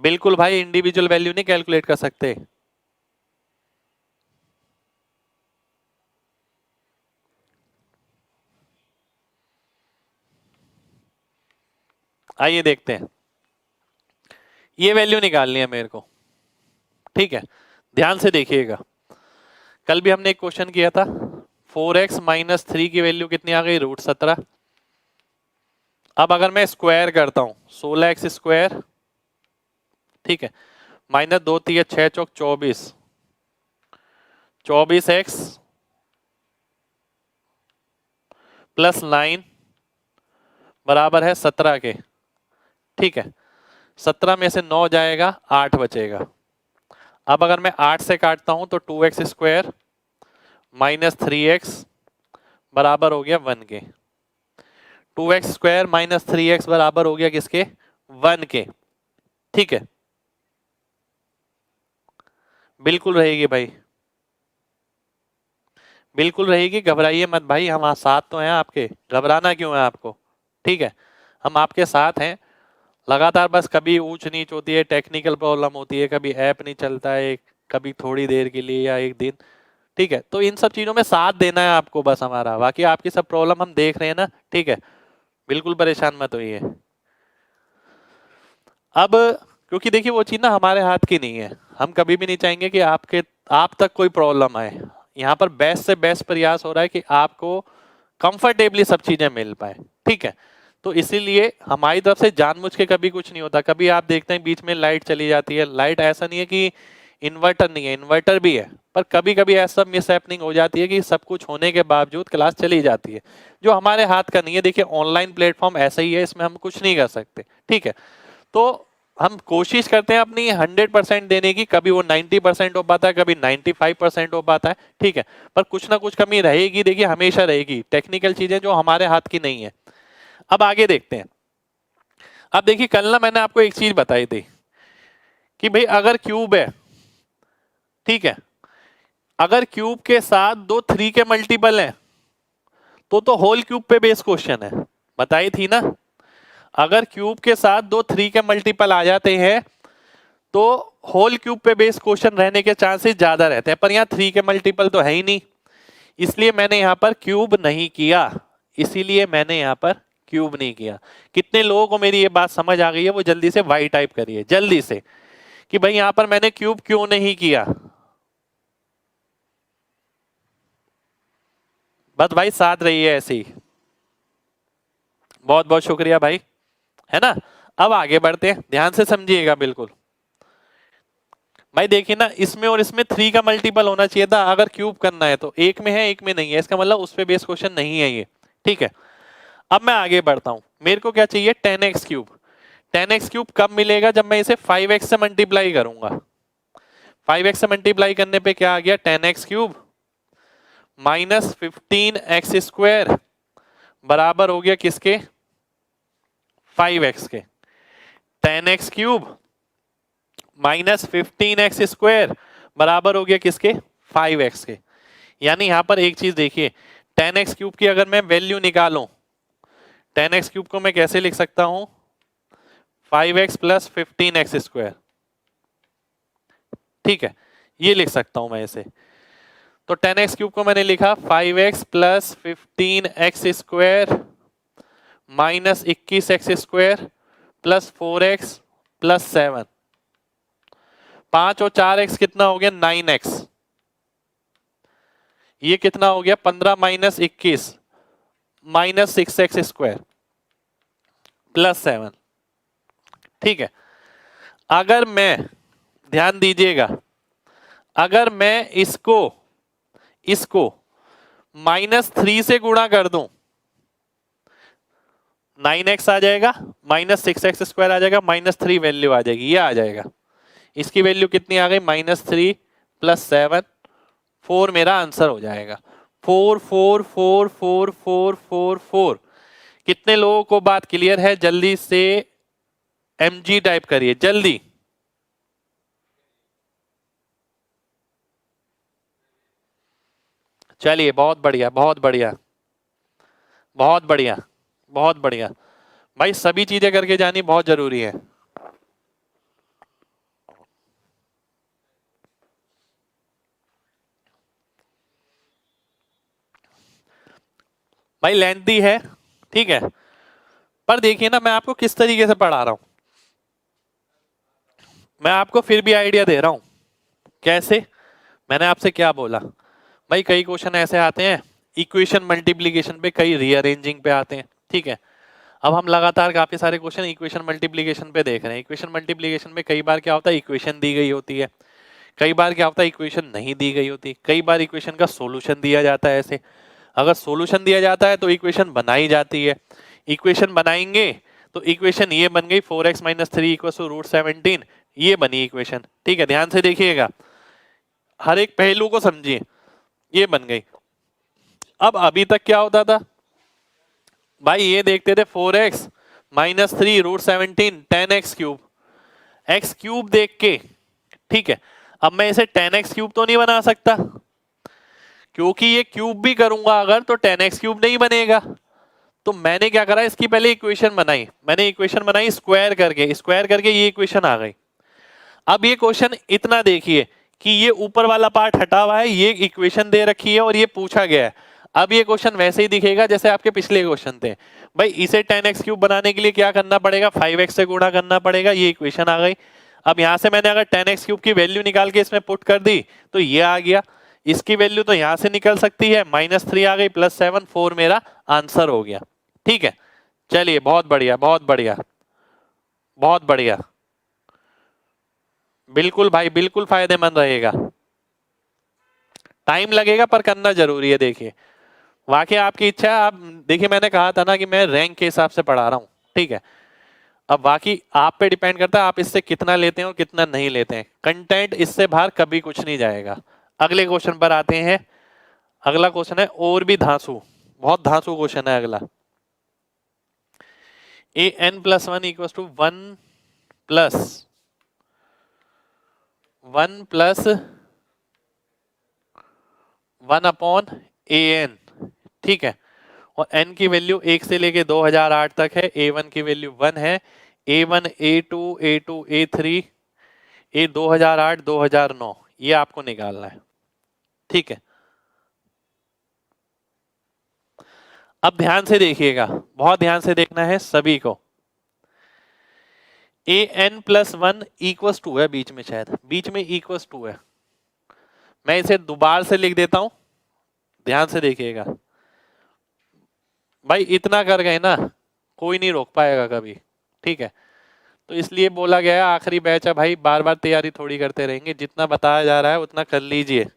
बिल्कुल भाई, इंडिविजुअल वैल्यू नहीं कैलकुलेट कर सकते। आइए देखते हैं, ये वैल्यू निकालनी है मेरे को। ठीक है, ध्यान से देखिएगा। कल भी हमने एक क्वेश्चन किया था, 4x - 3 की वैल्यू कितनी आ गई? √17। अब अगर मैं स्क्वायर करता हूं, 16x²। ठीक है, -2 3 6 चौक 24, 24x +9 बराबर है 17 के। ठीक है, 17 में से 9 जाएगा, 8 बचेगा। अब अगर मैं 8 से काटता हूं तो 2x² - 3x बराबर हो गया 1 के। 2x² - 3x बराबर हो गया किसके? 1 के। ठीक है, बिल्कुल रहेगी भाई, बिल्कुल रहेगी, घबराइए मत भाई, हम साथ तो हैं आपके, घबराना क्यों है आपको, ठीक है, हम आपके साथ हैं। लगातार बस कभी ऊंच नीच होती है, टेक्निकल प्रॉब्लम होती है, कभी ऐप नहीं चलता है, कभी थोड़ी देर के लिए या एक दिन, ठीक है, तो इन सब चीजों में साथ देना है आपको बस हमारा, बाकी आपकी सब प्रॉब्लम हम देख रहे हैं ना, ठीक है, बिल्कुल परेशान मत होइए। अब क्योंकि देखिए वो चीज ना हमारे हाथ की नहीं है, हम कभी भी नहीं चाहेंगे कि आप तक कोई प्रॉब्लम आए। यहाँ पर बेस्ट से बेस्ट प्रयास हो रहा है कि आपको कंफर्टेबली सब चीजें मिल पाए, ठीक है, तो इसीलिए हमारी तरफ से जानबूझ के कभी कुछ नहीं होता। कभी आप देखते हैं बीच में लाइट चली जाती है, लाइट ऐसा नहीं है कि इन्वर्टर नहीं है, इन्वर्टर भी है, पर कभी कभी ऐसा मिस हैपनिंग हो जाती है कि सब कुछ होने के बावजूद क्लास चली जाती है, जो हमारे हाथ का नहीं है। देखिए ऑनलाइन प्लेटफॉर्म ऐसा ही है, इसमें हम कुछ नहीं कर सकते, ठीक है, तो हम कोशिश करते हैं अपनी 100% देने की, कभी वो 90% हो पाता है, कभी 95% हो पाता है, ठीक है, पर कुछ ना कुछ कमी रहेगी, देखिए हमेशा रहेगी, टेक्निकल चीजें जो हमारे हाथ की नहीं है। अब आगे देखते हैं। अब देखिए कल ना मैंने आपको एक चीज बताई थी कि भाई अगर क्यूब है, ठीक है, अगर क्यूब के साथ दो 3 के मल्टीपल हैं तो होल क्यूब पे बेस क्वेश्चन है, बताई थी ना। अगर क्यूब के साथ दो 3 के मल्टीपल आ जाते हैं तो होल क्यूब पे बेस क्वेश्चन रहने के चांसेस ज्यादा रहते हैं, पर यहाँ 3 के मल्टीपल तो है ही नहीं, इसलिए मैंने यहाँ पर क्यूब नहीं किया, इसीलिए मैंने यहाँ पर क्यूब नहीं किया। कितने लोगों को मेरी ये बात समझ आ गई है, वो जल्दी से वाई टाइप करिए जल्दी से कि भाई यहाँ पर मैंने क्यूब क्यों नहीं किया। बस भाई साथ रहिए ऐसे ही, बहुत बहुत शुक्रिया भाई, है ना। अब आगे बढ़ते हैं, ध्यान से समझिएगा बिल्कुल। भाई देखिए ना, इसमें और इसमें 3 का मल्टीपल होना चाहिए था अगर क्यूब करना है, तो एक में है एक में नहीं है, इसका मतलब उस पे बेस क्वेश्चन नहीं है ये, ठीक है। अब मैं आगे बढ़ता हूं, मेरे को क्या चाहिए 10x क्यूब। 10x क्यूब कब मिलेगा, जब मैं इसे 5x से मल्टीप्लाई करूंगा। 5x से मल्टीप्लाई करने पे क्या आ गया 10x cube minus 15x square बराबर हो गया किसके 5x के। 10x cube minus 15x square बराबर हो गया किसके 5x के। यानी यहां पर एक चीज देखिए, 10x क्यूब की अगर मैं वैल्यू निकालूं, 10x क्यूब को मैं कैसे लिख सकता हूं 5x प्लस 15x स्क्वायर, ठीक है, ये लिख सकता हूं मैं इसे। तो 10x क्यूब को मैंने लिखा 5x plus 15x square minus 21x square plus 4x plus 7, 5 और 4x कितना हो गया 9x, ये कितना हो गया 15 minus 21 minus 6x square plus 7, ठीक है। अगर मैं, ध्यान दीजिएगा, अगर मैं इसको इसको -3 से गुणा कर दूं 9x आ जाएगा, माइनस 6x स्क्वायर आ जाएगा, -3 वैल्यू आ जाएगी, ये आ जाएगा। इसकी वैल्यू कितनी आ गई -3 प्लस 7, 4 मेरा आंसर हो जाएगा। 4 4 4 4 4 4 4। कितने लोगों को बात क्लियर है, जल्दी से mg टाइप करिए जल्दी। चलिए बहुत बढ़िया बहुत बढ़िया बहुत बढ़िया बहुत बढ़िया। भाई सभी चीजें करके जानी बहुत जरूरी है। भाई लेंथी है, ठीक है, पर देखिए ना मैं आपको किस तरीके से पढ़ा रहा हूं, मैं आपको फिर भी आइडिया दे रहा हूं कैसे। मैंने आपसे क्या बोला भाई, कई क्वेश्चन ऐसे आते हैं इक्वेशन मल्टीप्लीकेशन पे, कई रीअरेंजिंग पे आते हैं, ठीक है। अब हम लगातार काफी सारे क्वेश्चन इक्वेशन मल्टीप्लीकेशन पे देख रहे हैं। इक्वेशन मल्टीप्लीकेशन में कई बार क्या होता है इक्वेशन दी गई होती है, कई बार क्या होता है इक्वेशन नहीं दी गई होती, कई बार इक्वेशन का सॉल्यूशन दिया जाता है। ऐसे अगर सॉल्यूशन दिया जाता है तो इक्वेशन बनाई जाती है, इक्वेशन बनाएंगे तो इक्वेशन ये बन गई 4x माइनस 3 इक्वल टू √17, ये बनी इक्वेशन, ठीक है। ध्यान से देखिएगा, हर एक पहलू को समझिए, ये बन गई। अब अभी तक क्या होता था भाई, ये देखते थे 4x minus 3 √17 10x cube, x cube देख के, ठीक है। अब मैं इसे 10x क्यूब तो नहीं बना सकता, क्योंकि ये क्यूब भी करूंगा अगर तो 10x क्यूब नहीं बनेगा। तो मैंने क्या करा, इसकी पहले इक्वेशन बनाई, मैंने इक्वेशन बनाई स्क्वायर करके ये इक्वेशन आ गई। अब ये क्वेश्चन इतना देखिए कि ये ऊपर वाला पार्ट हटा हुआ है, ये इक्वेशन दे रखी है और ये पूछा गया है। अब ये क्वेश्चन वैसे ही दिखेगा जैसे आपके पिछले क्वेश्चन थे। भाई इसे 10x क्यूब बनाने के लिए क्या करना पड़ेगा, 5x से गुणा करना पड़ेगा, ये इक्वेशन आ गई। अब यहां से मैंने अगर 10x क्यूब की वैल्यू निकाल के इसमें पुट कर दी तो ये आ गया। इसकी वैल्यू तो यहां से निकल सकती है, -3 आ गई, +7, 4 मेरा आंसर हो गया। ठीक है, चलिए बहुत बढ़िया बहुत बढ़िया बहुत बढ़िया। बिल्कुल भाई बिल्कुल फायदेमंद रहेगा, टाइम लगेगा पर करना जरूरी है। देखिए वाकई आपकी इच्छा है, आप देखिए मैंने कहा था ना कि मैं रैंक के हिसाब से पढ़ा रहा हूं, ठीक है। अब बाकी आप पे डिपेंड करता है आप इससे कितना लेते हैं और कितना नहीं लेते हैं। कंटेंट इससे बाहर कभी कुछ नहीं जाएगा। अगले क्वेश्चन पर आते हैं। अगला क्वेश्चन है और भी धांसू, बहुत धांसू क्वेश्चन है अगला। an + 1 = 1 + 1/an, ठीक है। और n की वैल्यू 1 से लेके 2008 तक है। a1 की वैल्यू 1 है। a1 a2 a2 a3 a 2008 2009 ये आपको निकालना है, ठीक है। अब ध्यान से देखिएगा, बहुत ध्यान से देखना है सभी को। an + 1 = 2 है, बीच में शायद बीच में =2 है। मैं इसे दोबारा से लिख देता हूं, ध्यान से देखिएगा। भाई इतना कर गए ना, कोई नहीं रोक पाएगा कभी, ठीक है। तो इसलिए बोला गया है आखिरी बैच है भाई, बार बार तैयारी थोड़ी करते रहेंगे, जितना बताया जा रहा है उतना कर लीजिए।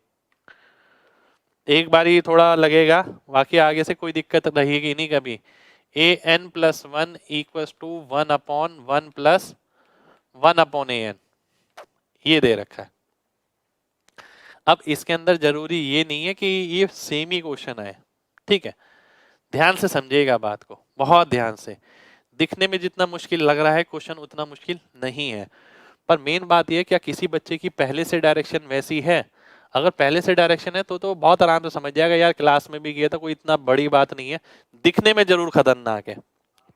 एक बार ही थोड़ा लगेगा, बाकी आगे से कोई दिक्कत रहेगी नहीं कभी। an + 1 = 1/1 + 1/an ये दे रखा है। अब इसके अंदर जरूरी ये नहीं है कि ये सेम ही क्वेश्चन है, ठीक है। ध्यान से समझिएगा बात को, बहुत ध्यान से। दिखने में जितना मुश्किल लग रहा है क्वेश्चन उतना मुश्किल नहीं है। पर मेन बात यह क्या किसी बच्चे की पहले से डायरेक्शन वैसी है। अगर पहले से डायरेक्शन है तो बहुत आराम से समझ जाएगा, यार क्लास में भी किया था, कोई इतना बड़ी बात नहीं है। दिखने में जरूर खतरनाक है,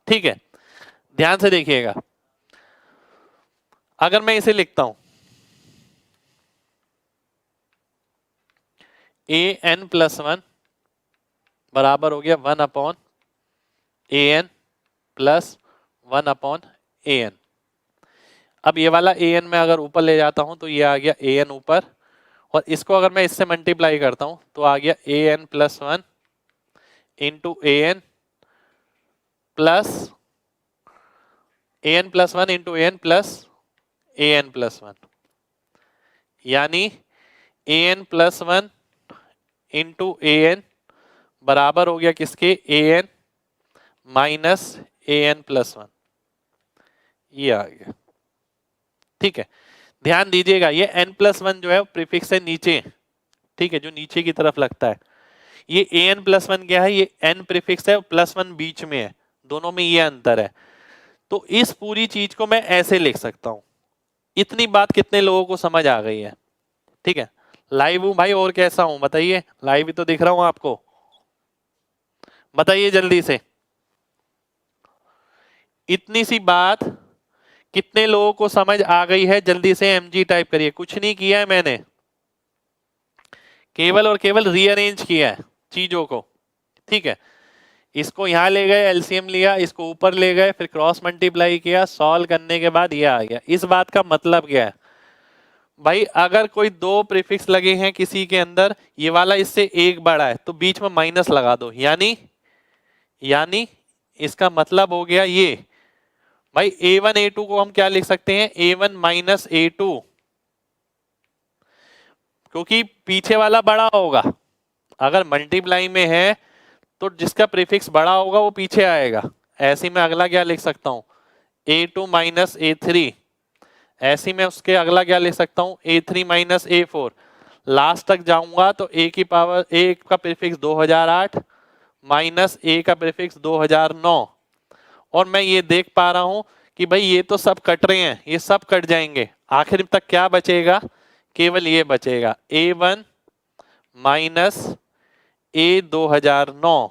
ठीक है। ध्यान से देखिएगा। अगर मैं इसे लिखता हूं an + 1 बराबर हो गया 1/an + 1/an। अब ये वाला an मैं अगर ऊपर ले जाता हूं तो ये आ गया an ऊपर, और इसको अगर मैं इससे मल्टीप्लाई करता हूं तो आ गया an + 1 * an + an + 1 * an + an + 1, यानी an + 1 * an बराबर हो गया किसके, an - an + 1, ये आ गया, ठीक है। ध्यान दीजिएगा ये n + 1 जो है प्रीफिक्स है नीचे, ठीक है, जो नीचे की तरफ लगता है। ये an + 1 क्या है, ये n प्रीफिक्स है और +1 बीच में है, दोनों में ये अंतर है। तो इस पूरी चीज को मैं ऐसे लिख सकता हूं। इतनी बात कितने लोगों को समझ आ गई है, ठीक है। लाइव हूं भाई और कैसा हूं बताइए, लाइव ही तो दिख रहा हूं आपको, बताइए जल्दी से। इतनी सी बात कितने लोगों को समझ आ गई है, जल्दी से mg टाइप करिए। कुछ नहीं किया है मैंने, केवल और केवल रीअरेंज किया है चीजों को, ठीक है। इसको यहां ले गए, एलसीएम लिया, इसको ऊपर ले गए, फिर क्रॉस मल्टीप्लाई किया, सॉल्व करने के बाद ये आ गया। इस बात का मतलब क्या है भाई, अगर कोई दो प्रीफिक्स लगे हैं किसी के अंदर, ये वाला इससे एक बड़ा है तो बीच में माइनस लगा दो, यानी इसका मतलब हो गया ये। भाई a1 a2 को हम क्या लिख सकते हैं, a1 - a2, क्योंकि पीछे वाला बड़ा होगा। अगर मल्टीप्लाई में है तो जिसका प्रीफिक्स बड़ा होगा वो पीछे आएगा। ऐसे में अगला क्या लिख सकता हूं, a2 - a3। ऐसे में उसके अगला क्या लिख सकता हूं, a3 - a4। लास्ट तक जाऊंगा तो a की पावर a का प्रीफिक्स 2008 माइनस a का प्रीफिक्स 2009। और मैं ये देख पा रहा हूं कि भाई ये तो सब कट रहे हैं, ये सब कट जाएंगे, आखिर तक क्या बचेगा, केवल ये बचेगा a1 - A2009,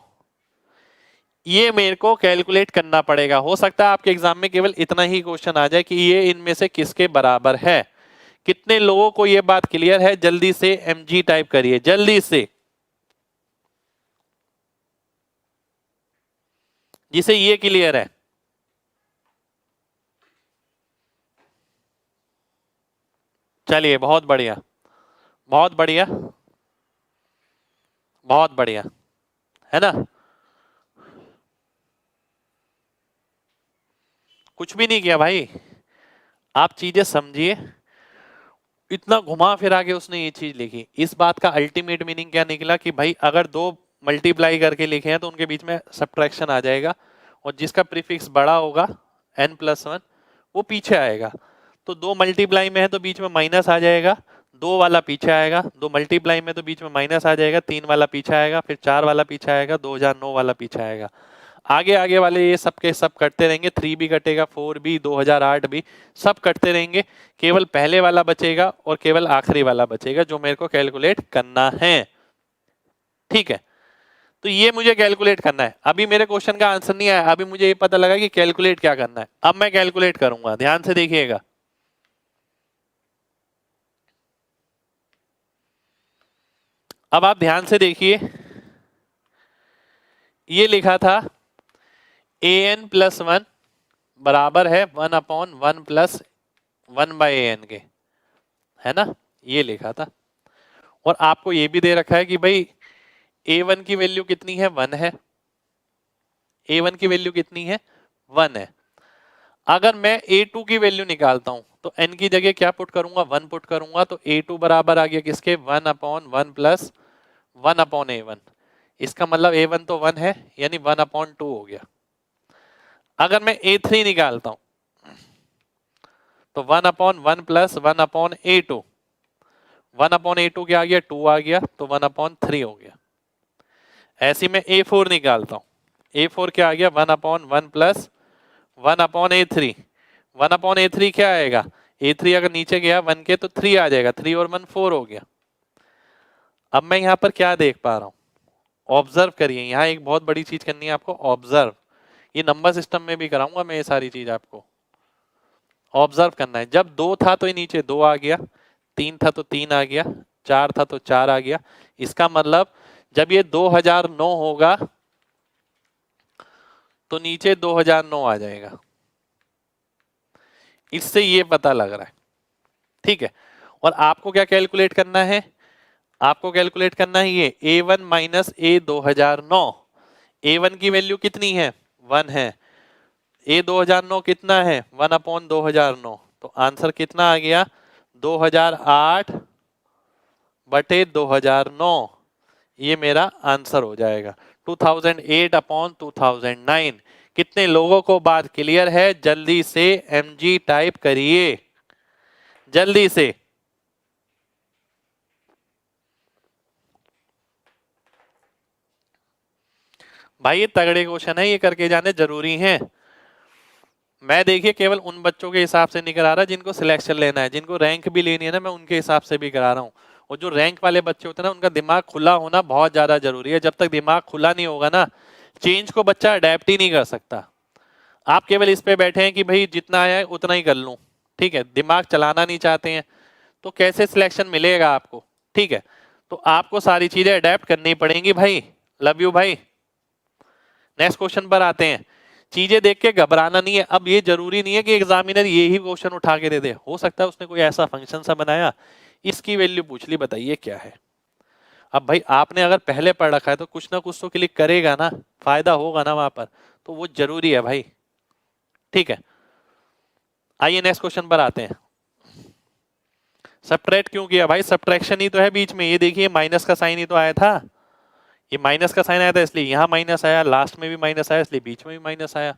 ये मेरे को कैलकुलेट करना पड़ेगा। हो सकता है आपके एग्जाम में केवल इतना ही क्वेश्चन आ जाए कि ये इनमें से किसके बराबर है। कितने लोगों को ये बात क्लियर है? जल्दी से mg टाइप करिए, जल्दी से, जिसे ये क्लियर है। चलिए, बहुत बढ़िया, बहुत बढ़िया, बहुत बढ़िया, है ना। कुछ भी नहीं किया भाई, आप चीजें समझिए। इतना घुमा फिरा के उसने ये चीज लिखी। इस बात का अल्टीमेट मीनिंग क्या निकला कि भाई अगर दो मल्टीप्लाई करके लिखे हैं तो उनके बीच में सब्ट्रैक्शन आ जाएगा, और जिसका प्रीफिक्स बड़ा होगा n+1 वो पीछे आएगा। तो दो मल्टीप्लाई में है तो बीच में माइनस आ जाएगा, दो वाला पीछे आएगा, दो मल्टीप्लाई में तो बीच में माइनस आ जाएगा, तीन वाला पीछे आएगा, फिर चार वाला पीछे आएगा, 2009 वाला पीछे आएगा। आगे आगे वाले ये सब के सब कटते रहेंगे, 3 भी कटेगा, 4 भी, 2008 भी, सब कटते रहेंगे। केवल पहले वाला बचेगा और केवल आखिरी वाला बचेगा जो मेरे को कैलकुलेट करना है। ठीक है, तो ये मुझे कैलकुलेट करना है। अभी मेरे क्वेश्चन का आंसर नहीं आया, अभी मुझे ये पता लगा कि कैलकुलेट क्या करना है। अब मैं कैलकुलेट करूंगा, ध्यान से देखिएगा। अब आप ध्यान से देखिए, ये लिखा था an+1 बराबर है 1/1 + 1/an के, है ना, ये लिखा था। और आपको ये भी दे रखा है कि भाई a1 की वैल्यू कितनी है? 1 है। a1 की वैल्यू कितनी है? 1 है। अगर मैं a2 की वैल्यू निकालता हूं तो n की जगह क्या पुट करूंगा? 1 पुट करूंगा। तो a2 बराबर आ गया किसके? 1/1 + 1/a1। इसका मतलब a1 तो 1 है, यानी 1/2 हो गया। अगर मैं a3 निकालता हूं तो 1/1 + 1/a2, 1/a2 क्या आ गया? 2 आ गया, तो 1/3 हो गया। ऐसे में a4 निकालता हूं, a4 क्या आ गया? 1/1 + 1/a3, 1/a3 क्या आएगा? a3 अगर नीचे गया 1 के तो 3 आ जाएगा, 3 और 1 4 हो गया। अब मैं यहाँ पर क्या देख पा रहा हूँ? ऑब्जर्व करिए, यहाँ एक बहुत बड़ी चीज करनी है आपको, ऑब्जर्व। ये नंबर सिस्टम में भी कराऊंगा मैं, ये सारी चीज आपको ऑब्जर्व करना है। जब 2 था तो ये नीचे 2 आ गया, 3 था तो 3 आ गया, 4 था तो 4 आ गया। इसका मतलब जब ये 2009 होगा तो नीचे 2009 आ जाएगा। इससे ये पता लग रहा है। ठीक है, और आपको क्या कैलकुलेट करना है? आपको कैलकुलेट करना है ये a1 - a2009। a1 की वैल्यू कितनी है? 1 है। a2009 कितना है? 1/2009। तो आंसर कितना आ गया? 2008/2009। ये मेरा आंसर हो जाएगा। 2008/2009। कितने लोगों को बात क्लियर है? जल्दी से mg टाइप करिए, जल्दी से। भाई ये तगड़े क्वेश्चन है, ये करके जाने जरूरी हैं। मैं देखिए केवल उन बच्चों के हिसाब से नहीं करा रहा जिनको सिलेक्शन लेना है, जिनको रैंक भी लेनी है ना, मैं उनके हिसाब से भी करा रहा हूँ। और जो रैंक वाले बच्चे होते हैं ना, उनका दिमाग खुला होना बहुत ज्यादा जरूरी है। जब तक दिमाग खुला नहीं होगा ना, चेंज को बच्चा अडेप्ट ही नहीं कर सकता। आप केवल इस पे बैठे हैं कि भाई जितना आया है उतना ही कर लूं, ठीक है, दिमाग चलाना नहीं चाहते हैं, तो कैसे सिलेक्शन मिलेगा आपको? ठीक है, तो आपको सारी चीजें अडेप्ट करनी पड़ेंगी भाई। लव यू भाई। नेक्स्ट क्वेश्चन पर आते हैं। चीजें देख के घबराना नहीं है। अब ये जरूरी नहीं है कि एग्जामिनर ये ही क्वेश्चन उठा के दे दे, हो सकता है उसने कोई ऐसा फंक्शन सा बनाया, इसकी वैल्यू पूछ ली, बताइए क्या है। अब भाई आपने अगर पहले पढ़ रखा है तो कुछ ना कुछ तो क्लिक करेगा ना, फायदा होगा ना वहां पर, तो वो जरूरी है भाई। ठीक है, आइए नेक्स्ट क्वेश्चन पर आते हैं। सब्ट्रैक्ट क्यों किया भाई? सब्ट्रैक्शन ही तो है बीच में, ये देखिए माइनस का साइन ही तो आया था। ये माइनस का साइन आया था इसलिए यहां माइनस आया, लास्ट में भी माइनस आया इसलिए बीच में भी माइनस आया।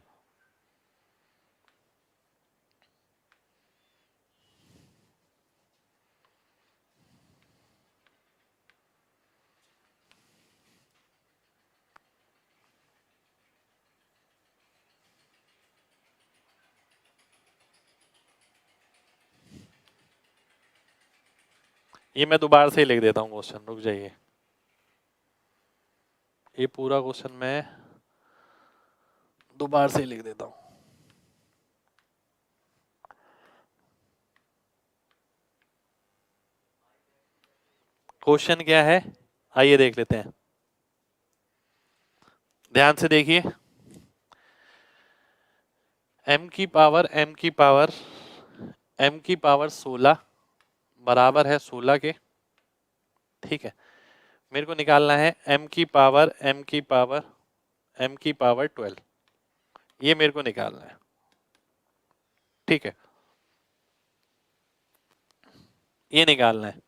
ये मैं दोबारा से ही लिख देता हूँ क्वेश्चन, रुक जाइए। ये पूरा क्वेश्चन मैं दोबारा से लिख देता हूं। क्वेश्चन क्या है आइए देख लेते हैं, ध्यान से देखिए। m की पावर 16 बराबर है 16 के, ठीक है। मेरे को निकालना है m की पावर 12, ये मेरे को निकालना है, ठीक है, ये निकालना है।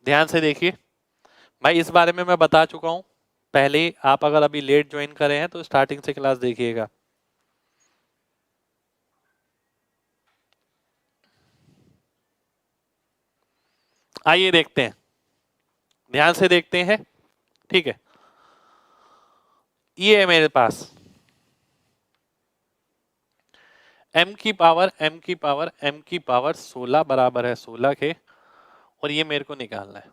ध्यान से देखिए भाई, इस बारे में मैं बता चुका हूं पहले ही। आप अगर अभी लेट ज्वाइन करे हैं तो स्टार्टिंग से क्लास देखिएगा। आइए देखते हैं, ध्यान से देखते हैं, ठीक है। ये है मेरे पास m की पावर 16 बराबर है 16 के, और ये मेरे को निकालना है,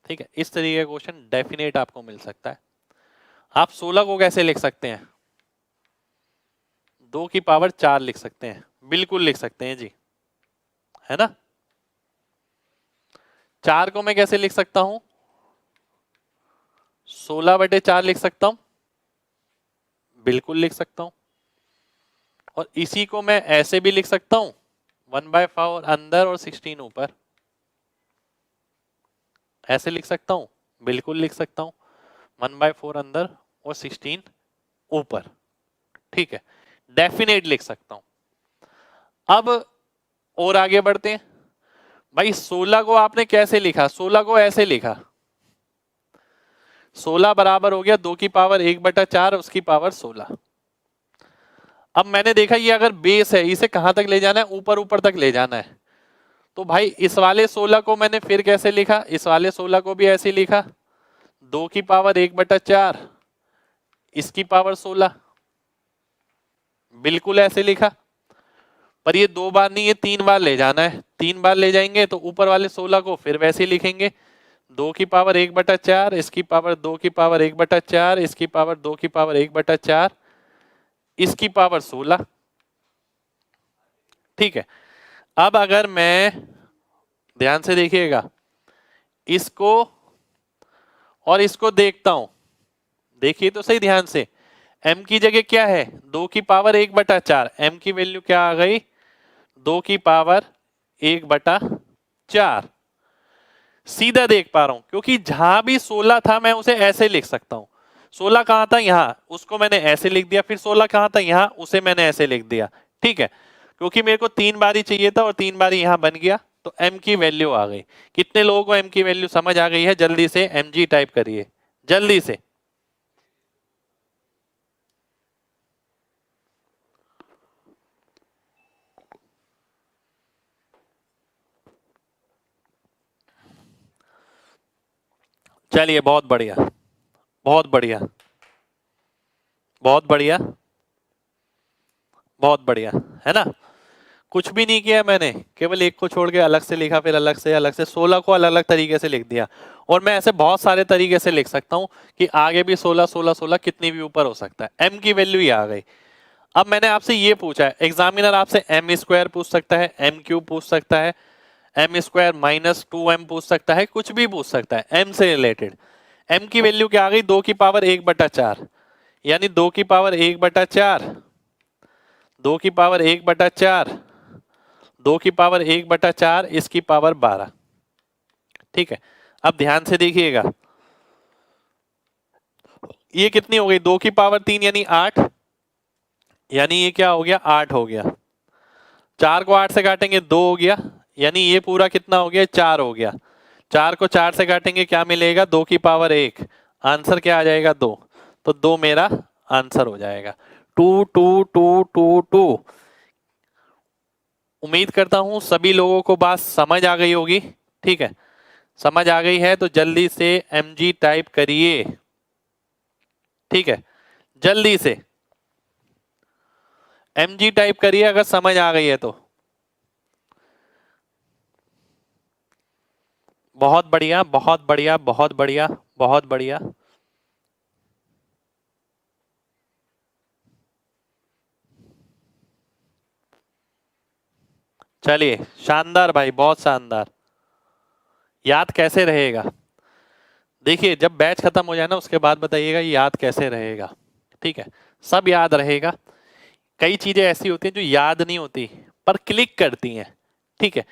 ठीक है। इस तरीके का क्वेश्चन डेफिनेट आपको मिल सकता है। आप 16 को कैसे लिख सकते हैं? 2 की पावर 4 लिख सकते हैं, बिल्कुल लिख सकते हैं जी, है ना। 4 को मैं कैसे लिख सकता हूं? 16/4 लिख सकता हूं, बिल्कुल लिख सकता हूं। और इसी को मैं ऐसे भी लिख सकता हूं, 1/4 अंदर और 16 ऊपर, ऐसे लिख सकता हूं, बिल्कुल लिख सकता हूं। 1/4 अंदर और 16 ऊपर, ठीक है, डेफिनेट लिख सकता हूं। अब और आगे बढ़ते हैं भाई। 16 को आपने कैसे लिखा? 16 को ऐसे लिखा, 16 बराबर हो गया 2 की पावर 1/4 उसकी पावर 16। अब मैंने देखा ये अगर बेस है, इसे कहां तक ले जाना है? ऊपर ऊपर तक ले जाना है। तो भाई इस वाले 16 को मैंने फिर कैसे लिखा? इस वाले 16 को भी ऐसे लिखा, 2 की पावर 1/4 इसकी पावर 16, बिल्कुल ऐसे लिखा। पर ये 2 बार नहीं, ये 3 बार ले जाना है। 3 बार ले जाएंगे तो ऊपर वाले 16 को फिर वैसे लिखेंगे, 2 की पावर 1/4 इसकी पावर 2 की पावर 1/4 इसकी पावर 2 की पावर 1/4 इसकी पावर 16, ठीक है। अब अगर मैं, ध्यान से देखिएगा, इसको और इसको देखता हूं, देखिए तो सही ध्यान से। m की जगह क्या है? 2 की पावर 1/4, m की वैल्यू क्या आ गई? 2 की पावर 1/4। सीधा देख पा रहा हूं क्योंकि जहां भी 16 था मैं उसे ऐसे लिख सकता हूं। 16 कहां था? यहां, उसको मैंने ऐसे लिख दिया। फिर 16 कहां था? यहां, उसे मैंने ऐसे लिख दिया, ठीक है। क्योंकि मेरे को 3 बार ही चाहिए था और 3 बार यहां बन गया, तो m की वैल्यू आ गई। कितने लोगों को m की वैल्यू समझ आ गई है? जल्दी से mg टाइप करिए, जल्दी से। चलिए, बहुत बढ़िया, बहुत बढ़िया, बहुत बढ़िया, बहुत बढ़िया, है ना। कुछ भी नहीं किया मैंने, केवल एक को छोड़ के अलग से लिखा, फिर अलग से 16 को अलग अलग तरीके से लिख दिया। और मैं ऐसे बहुत सारे तरीके से लिख सकता हूं कि आगे भी 16 16 16 कितनी भी ऊपर हो सकता है। m की वैल्यू ही आ गई। अब मैंने आपसे ये पूछा है, एग्जामिनर आपसे m² पूछ सकता है, m³ पूछ सकता है, m² - 2m पूछ सकता है, कुछ भी पूछ सकता है m से रिलेटेड। m की वैल्यू क्या आ गई? 2 की पावर 1/4, यानी 2 की पावर 1/4, 2 की पावर 1/4, 2 की पावर 1/4 इसकी पावर 12, ठीक है। अब ध्यान से देखिएगा, ये कितनी हो गई? 2 की पावर 3 यानी 8, यानी ये क्या हो गया? 8 हो गया। 4 को 8 से काटेंगे 2 हो गया, यानी ये पूरा कितना हो गया? 4 हो गया। 4 को 4 से काटेंगे क्या मिलेगा? 2 की पावर 1, आंसर क्या आ जाएगा? 2। तो 2 मेरा आंसर हो जाएगा। 2 2 2 2 2। उम्मीद करता हूं सभी लोगों को बात समझ आ गई होगी, ठीक है। समझ आ गई है तो जल्दी से mg टाइप करिए, ठीक है, जल्दी से mg टाइप करिए अगर समझ आ गई है तो। बहुत बढ़िया, बहुत बढ़िया, बहुत बढ़िया, बहुत बढ़िया। चलिए, शानदार भाई, बहुत शानदार। याद कैसे रहेगा? देखिए, जब बैच खत्म हो जाए ना उसके बाद बताइएगा ये याद कैसे रहेगा। ठीक है, सब याद रहेगा। कई चीजें ऐसी होती हैं जो याद नहीं होती पर क्लिक करती हैं। ठीक है,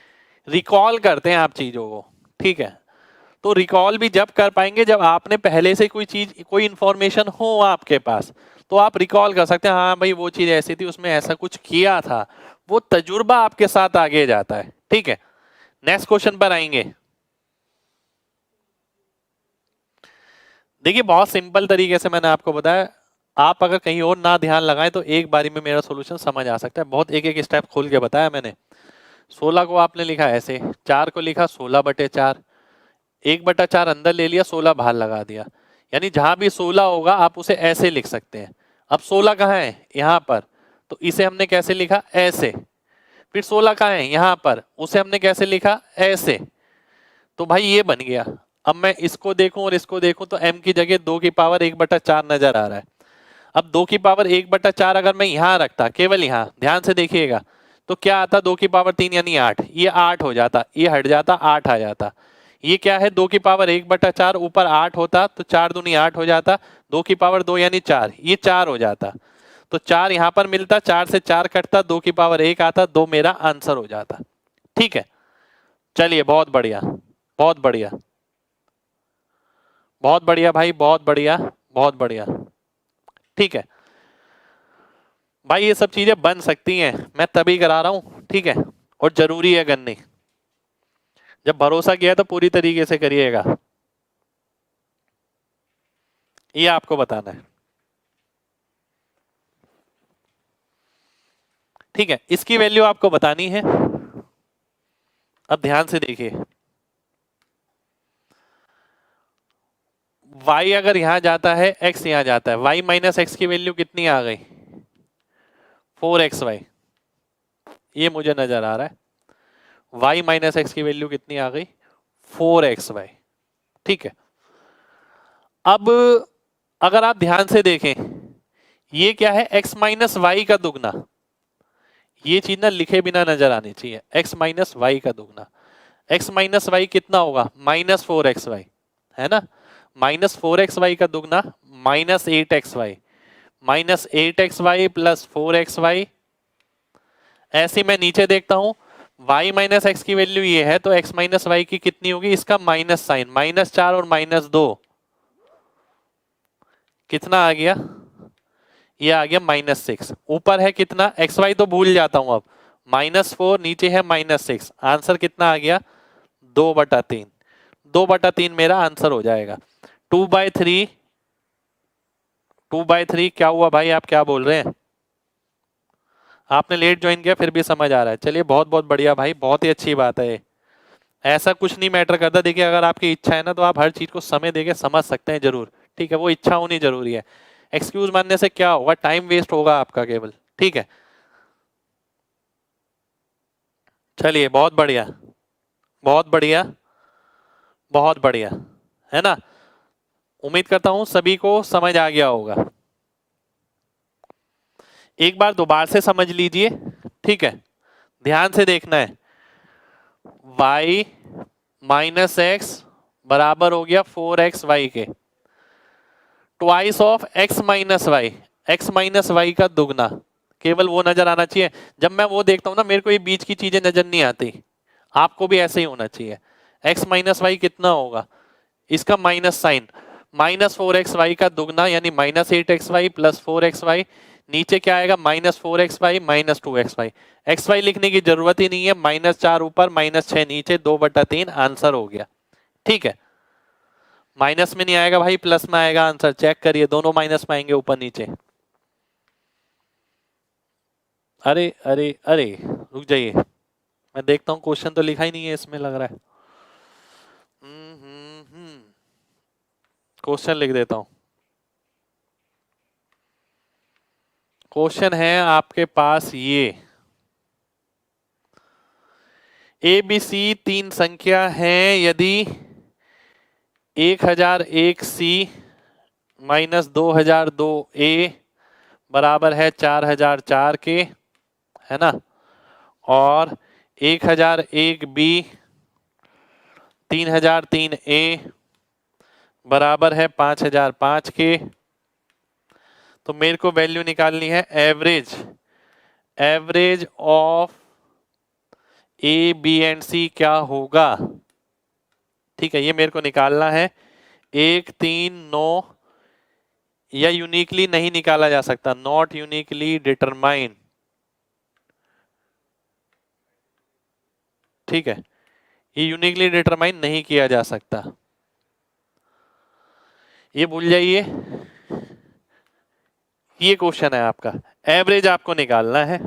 रिकॉल करते हैं आप चीजों को। ठीक है, तो रिकॉल भी जब कर पाएंगे जब आपने पहले से कोई चीज, कोई इंफॉर्मेशन हो आपके पास, तो आप रिकॉल कर सकते हैं, हाँ भाई वो चीज ऐसी थी, उसमें ऐसा कुछ किया था। वो तजुर्बा आपके साथ आगे जाता है। ठीक है, नेक्स्ट क्वेश्चन पर आएंगे। देखिए, बहुत सिंपल तरीके से मैंने आपको बताया। आप अगर कहीं और ना ध्यान लगाएं तो एक बारी में मेरा सॉल्यूशन समझ आ सकता है। बहुत एक एक स्टेप खोल के बताया मैंने। 16 को आपने लिखा ऐसे, 4 को लिखा 16/4, 1/4 अंदर ले लिया, 16 बाहर लगा दिया। यानी जहां भी 16 होगा आप उसे ऐसे लिख सकते हैं। अब 16 कहाँ है? यहाँ पर। तो इसे हमने कैसे लिखा? ऐसे। फिर 16 कहाँ है? यहाँ पर। उसे हमने कैसे लिखा? ऐसे। तो भाई ये बन गया। अब मैं इसको देखूं और इसको देखूं तो m की जगह 2 की पावर 1/4 नजर आ रहा है। अब 2 की पावर 1/4 अगर मैं यहाँ रखता, केवल यहाँ ध्यान से देखिएगा, तो क्या आता? 2 की पावर 3 यानी 8। ये 8 हो जाता, ये हट जाता, 8 आ जाता। ये क्या है? 2 की पावर 1/4 ऊपर 8 होता तो 4 दूनी 8 हो जाता। 2 की पावर 2 यानी 4, ये 4 हो जाता। तो 4 यहां पर मिलता, 4 से 4 कटता, 2 की पावर 1 आता, 2 मेरा आंसर हो जाता। ठीक है, चलिए, बहुत बढ़िया, बहुत बढ़िया, बहुत बढ़िया भाई, बहुत बढ़िया, बहुत बढ़िया। ठीक है भाई, ये सब चीजें बन सकती हैं, मैं तभी करा रहा हूं। ठीक है, और जरूरी है करनी। जब भरोसा किया तो पूरी तरीके से करिएगा, ये आपको बताना है। ठीक है, इसकी वैल्यू आपको बतानी है। अब ध्यान से देखिए, y अगर यहां जाता है, x यहां जाता है, y माइनस एक्स की वैल्यू कितनी आ गई? 4xy। ये मुझे नजर आ रहा है, y माइनस एक्स की वैल्यू कितनी आ गई? 4xy। ठीक है, अब अगर आप ध्यान से देखें, ये क्या है? x माइनस वाई का दुगना। ये चीज ना लिखे बिना नजर आनी चाहिए, x माइनस वाई का दुगना। x माइनस वाई कितना होगा? -4xy, है ना? -4xy का दुगना -8xy, -8xy प्लस 4xy। ऐसे मैं नीचे देखता हूं, y माइनस एक्स की वैल्यू ये है, तो x माइनस वाई की कितनी होगी? इसका माइनस साइन, -4 और -2 कितना आ गया? ये आ गया -6। ऊपर है कितना? एक्स वाई तो भूल जाता हूं अब, -4, नीचे है -6। आंसर कितना आ गया? 2/3। 2/3 मेरा आंसर हो जाएगा। 2/3, 2/3 क्या हुआ भाई? आप क्या बोल रहे हैं? आपने लेट ज्वाइन किया फिर भी समझ आ रहा है। चलिए, बहुत बहुत बढ़िया भाई, बहुत ही अच्छी बात है ये। ऐसा कुछ नहीं मैटर करता। देखिए, अगर आपकी इच्छा है ना तो आप हर चीज को समय देके समझ सकते हैं जरूर। ठीक है, वो इच्छा होनी जरूरी है। एक्सक्यूज मानने से क्या होगा? टाइम वेस्ट होगा आपका केवल। ठीक है, चलिए, बहुत बढ़िया, बहुत बढ़िया, बहुत बढ़िया, है ना? उम्मीद करता हूं सभी को समझ आ गया होगा। एक बार दोबारा से समझ लीजिए। ठीक है, ध्यान से देखना है। y माइनस एक्स बराबर हो गया 4xy के, twice of x minus y, x minus y का दुगना। केवल वो नजर आना चाहिए। जब मैं वो देखता हूं ना, मेरे को ये बीच की चीजें नजर नहीं आती। आपको भी ऐसे ही होना चाहिए। x माइनस वाई कितना होगा? इसका माइनस साइन, -4xy का दुगना यानी -8xy प्लस 4xy। नीचे क्या आएगा? -4xy -2xy। xy लिखने की जरूरत ही नहीं है, -4 ऊपर -6 नीचे, 2/3 आंसर हो गया। ठीक है, माइनस में नहीं आएगा भाई, प्लस में आएगा आंसर। चेक करिए, दोनों माइनस में आएंगे ऊपर नीचे। अरे अरे अरे, रुक जाइए, मैं देखता हूँ क्वेश्चन तो लिखा ही नहीं है इसमें, लग रहा है। क्वेश्चन लिख देता हूँ। क्वेश्चन है आपके पास ये, ए बी सी तीन संख्या हैं, यदि 1001 सी माइनस 2002 ए बराबर है 4004 के, है ना, और 1001 बी 3003 ए बराबर है 5005 के, तो मेरे को वैल्यू निकालनी है average of A B and C क्या होगा। ठीक है, ये मेरे को निकालना है। 1 3 9 या यूनिकली नहीं निकाला जा सकता, नॉट यूनिकली डिटरमाइन। ठीक है, ये यूनिकली डिटरमाइन नहीं किया जा सकता, ये भूल जाइए। ये क्वेश्चन है आपका, एवरेज आपको निकालना है।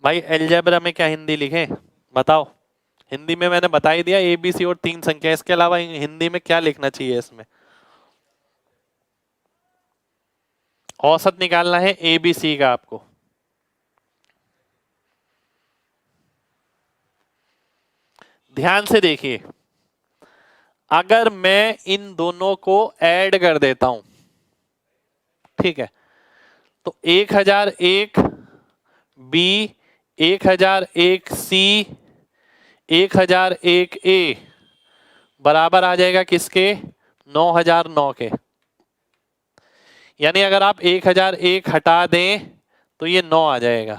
भाई अलजेब्रा में क्या हिंदी लिखें बताओ? हिंदी में मैंने बता ही दिया, ए बी सी और तीन संख्या, इसके अलावा हिंदी में क्या लिखना चाहिए? इसमें औसत निकालना है ए बी सी का आपको। ध्यान से देखिए, अगर मैं इन दोनों को ऐड कर देता हूं, ठीक है, तो 1001 बी 1001 सी 1001 ए बराबर आ जाएगा किसके? 9009 के। यानी अगर आप 1001 हटा दें तो ये 9 आ जाएगा।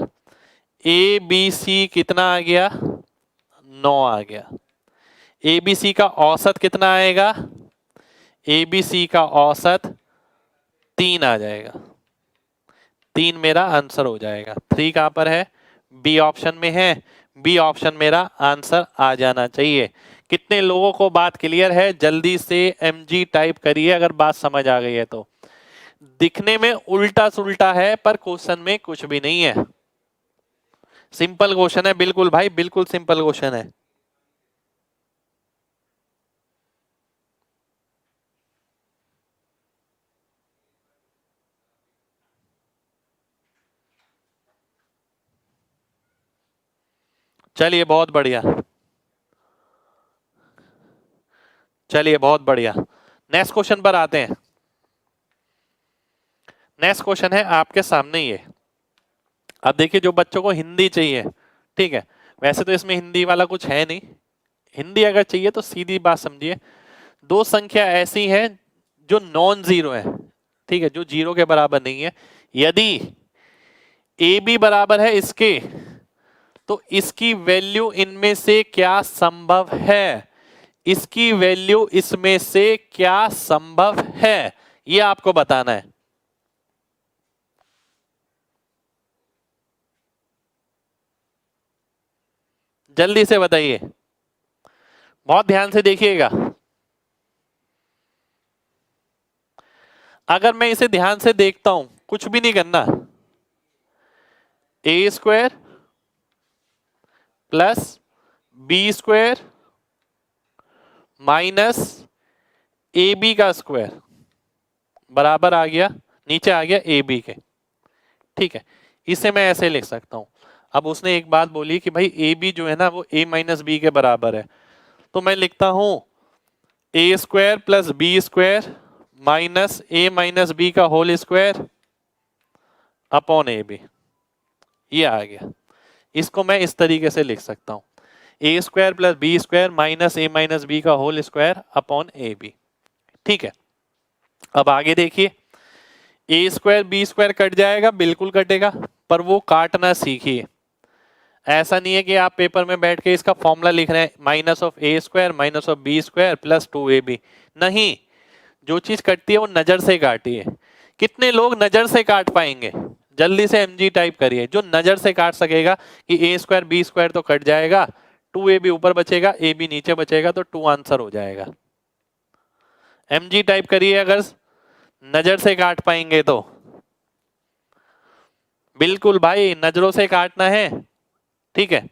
ए बी सी कितना आ गया? 9 आ गया। ए बी सी का औसत कितना आएगा? ए बी सी का औसत 3 आ जाएगा। 3 मेरा आंसर हो जाएगा। 3 कहां पर है? बी ऑप्शन में है। बी ऑप्शन मेरा आंसर आ जाना चाहिए। कितने लोगों को बात क्लियर है? जल्दी से एमजी टाइप करिए अगर बात समझ आ गई है तो। दिखने में उल्टा सुल्टा है पर क्वेश्चन में कुछ भी नहीं है। सिंपल क्वेश्चन है, बिल्कुल भाई, बिल्कुल सिंपल क्वेश्चन है। चलिए बहुत बढ़िया, चलिए बहुत बढ़िया। नेक्स्ट क्वेश्चन पर आते हैं। नेक्स्ट क्वेश्चन है आपके सामने ये। अब देखिए, जो बच्चों को हिंदी चाहिए, ठीक है, वैसे तो इसमें हिंदी वाला कुछ है नहीं, हिंदी अगर चाहिए तो सीधी बात समझिए। दो संख्या ऐसी हैं जो नॉन जीरो है, ठीक है, जो जीरो के बराबर नहीं है। यदि ए बी बराबर है इसके, तो इसकी वैल्यू इनमें से क्या संभव है? इसकी वैल्यू इसमें से क्या संभव है, ये आपको बताना है। जल्दी से बताइए, बहुत ध्यान से देखिएगा। अगर मैं इसे ध्यान से देखता हूं, कुछ भी नहीं करना, A square plus B square minus A B का स्क्वायर बराबर आ गया, नीचे आ गया ए बी के। ठीक है, इसे मैं ऐसे लिख सकता हूं। अब उसने एक बात बोली कि भाई ए बी जो है ना वो ए माइनस बी के बराबर है, तो मैं लिखता हूं A square plus B square minus A minus B का whole square upon A B. ये आ गया। इसको मैं इस तरीके से लिख सकता हूं, A square plus B square minus A minus B का whole square upon A B. ठीक है, अब आगे देखिए, A square B square cut जाएगा, बिल्कुल कटेगा, पर वो काटना सीखिए। ऐसा नहीं है कि आप पेपर में बैठ के इसका फॉर्मूला लिख रहे हैं, minus of a square minus of b square plus 2ab। नहीं, जो चीज कटती है वो नजर से काटिए। कितने लोग नजर से काट पाएंगे? जल्दी से एमजी टाइप करिए। जो नजर से काट सकेगा कि ए स्क्वायर बी स्क्वायर तो कट जाएगा, 2ab ऊपर बचेगा, ए बी नीचे बचेगा, तो 2 आंसर हो जाएगा। एमजी टाइप करिए अगर नजर से काट पाएंगे तो। बिल्कुल भाई, नजरों से काटना है। ठीक है,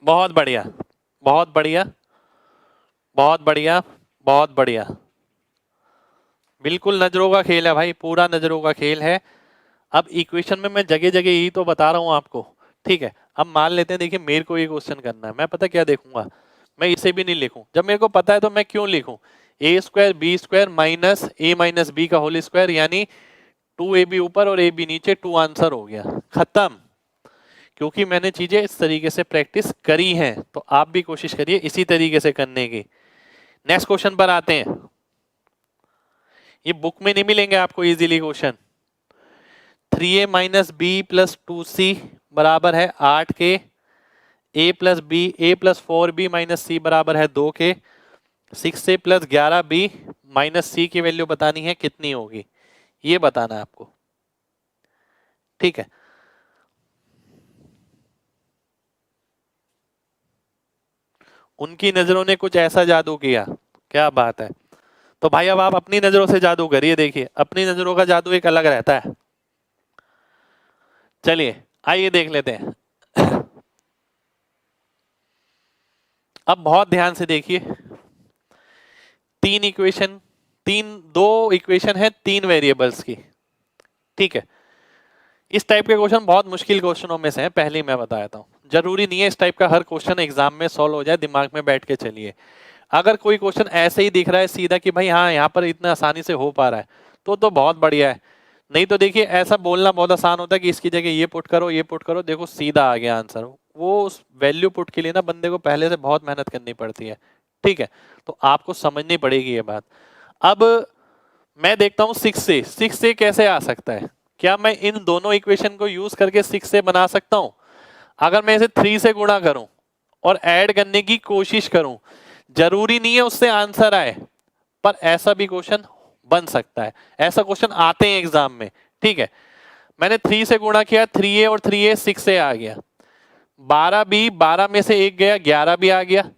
बहुत बढ़िया, बहुत बढ़िया, बहुत बढ़िया, बहुत बढ़िया, बिल्कुल नजरों का खेल है भाई, पूरा नजरों का खेल है। अब इक्वेशन में मैं जगह जगह यही तो बता रहा हूँ आपको, ठीक है। अब मान लेते हैं, देखिए मेरे को ये क्वेश्चन करना है, मैं पता क्या देखूंगा, मैं इसे भी नहीं लिखूं, जब मेरे को पता है तो मैं क्यों लिखूं। ए square B square minus A minus B का होल स्क्वायर, यानी 2ab ऊपर और ab नीचे, 2 आंसर हो गया, खत्म। क्योंकि मैंने चीजें इस तरीके से प्रैक्टिस करी हैं, तो आप भी कोशिश करिए इसी तरीके से करने की। नेक्स्ट क्वेश्चन पर आते हैं। ये बुक में नहीं मिलेंगे आपको easily question. 3a minus B plus 2c बराबर है 8 के, a plus B, A plus 4b minus C बराबर है 2 के, 6a प्लस 11b माइनस सी की वैल्यू बतानी है कितनी होगी, ये बताना है आपको, ठीक है। उनकी नजरों ने कुछ ऐसा जादू किया, क्या बात है। तो भाई अब आप अपनी नजरों से जादू करिए, देखिए अपनी नजरों का जादू एक अलग रहता है। चलिए आइए देख लेते हैं। अब बहुत ध्यान से देखिए, तीन इक्वेशन, दो इक्वेशन है तीन वेरिएबल्स की, ठीक है। इस टाइप के क्वेश्चन बहुत मुश्किल क्वेश्चनों में से हैं, पहले ही मैं बता देता हूँ। जरूरी नहीं है इस टाइप का हर क्वेश्चन एग्जाम में सॉल्व हो जाए, दिमाग में बैठ के चलिए। अगर कोई क्वेश्चन ऐसे ही दिख रहा है सीधा कि भाई हाँ यहाँ पर इतना आसानी से हो पा रहा है, तो बहुत बढ़िया है। नहीं तो देखिए ऐसा बोलना बहुत आसान होता है कि इसकी जगह ये पुट करो, ये पुट करो, देखो सीधा आ गया आंसर। वो उस वैल्यू पुट के लिए ना बंदे को पहले से बहुत मेहनत करनी पड़ती है, ठीक है। तो आपको समझनी पड़ेगी ये बात। अब मैं देखता हूँ सिक्स से कैसे आ सकता है। क्या मैं इन दोनों इक्वेशन को यूज करके 6 से बना सकता हूं? अगर मैं इसे 3 से गुणा करूं और ऐड करने की कोशिश करूं, जरूरी नहीं है उससे आंसर आए, पर ऐसा भी क्वेश्चन बन सकता है। ऐसा क्वेश्चन आते हैं एग्जाम में, ठीक है। मैंने 3 से गुणा किया, 3a और 3a 6 से आ गया, 12b, 12 में से एक गया, 11 भी आ गया,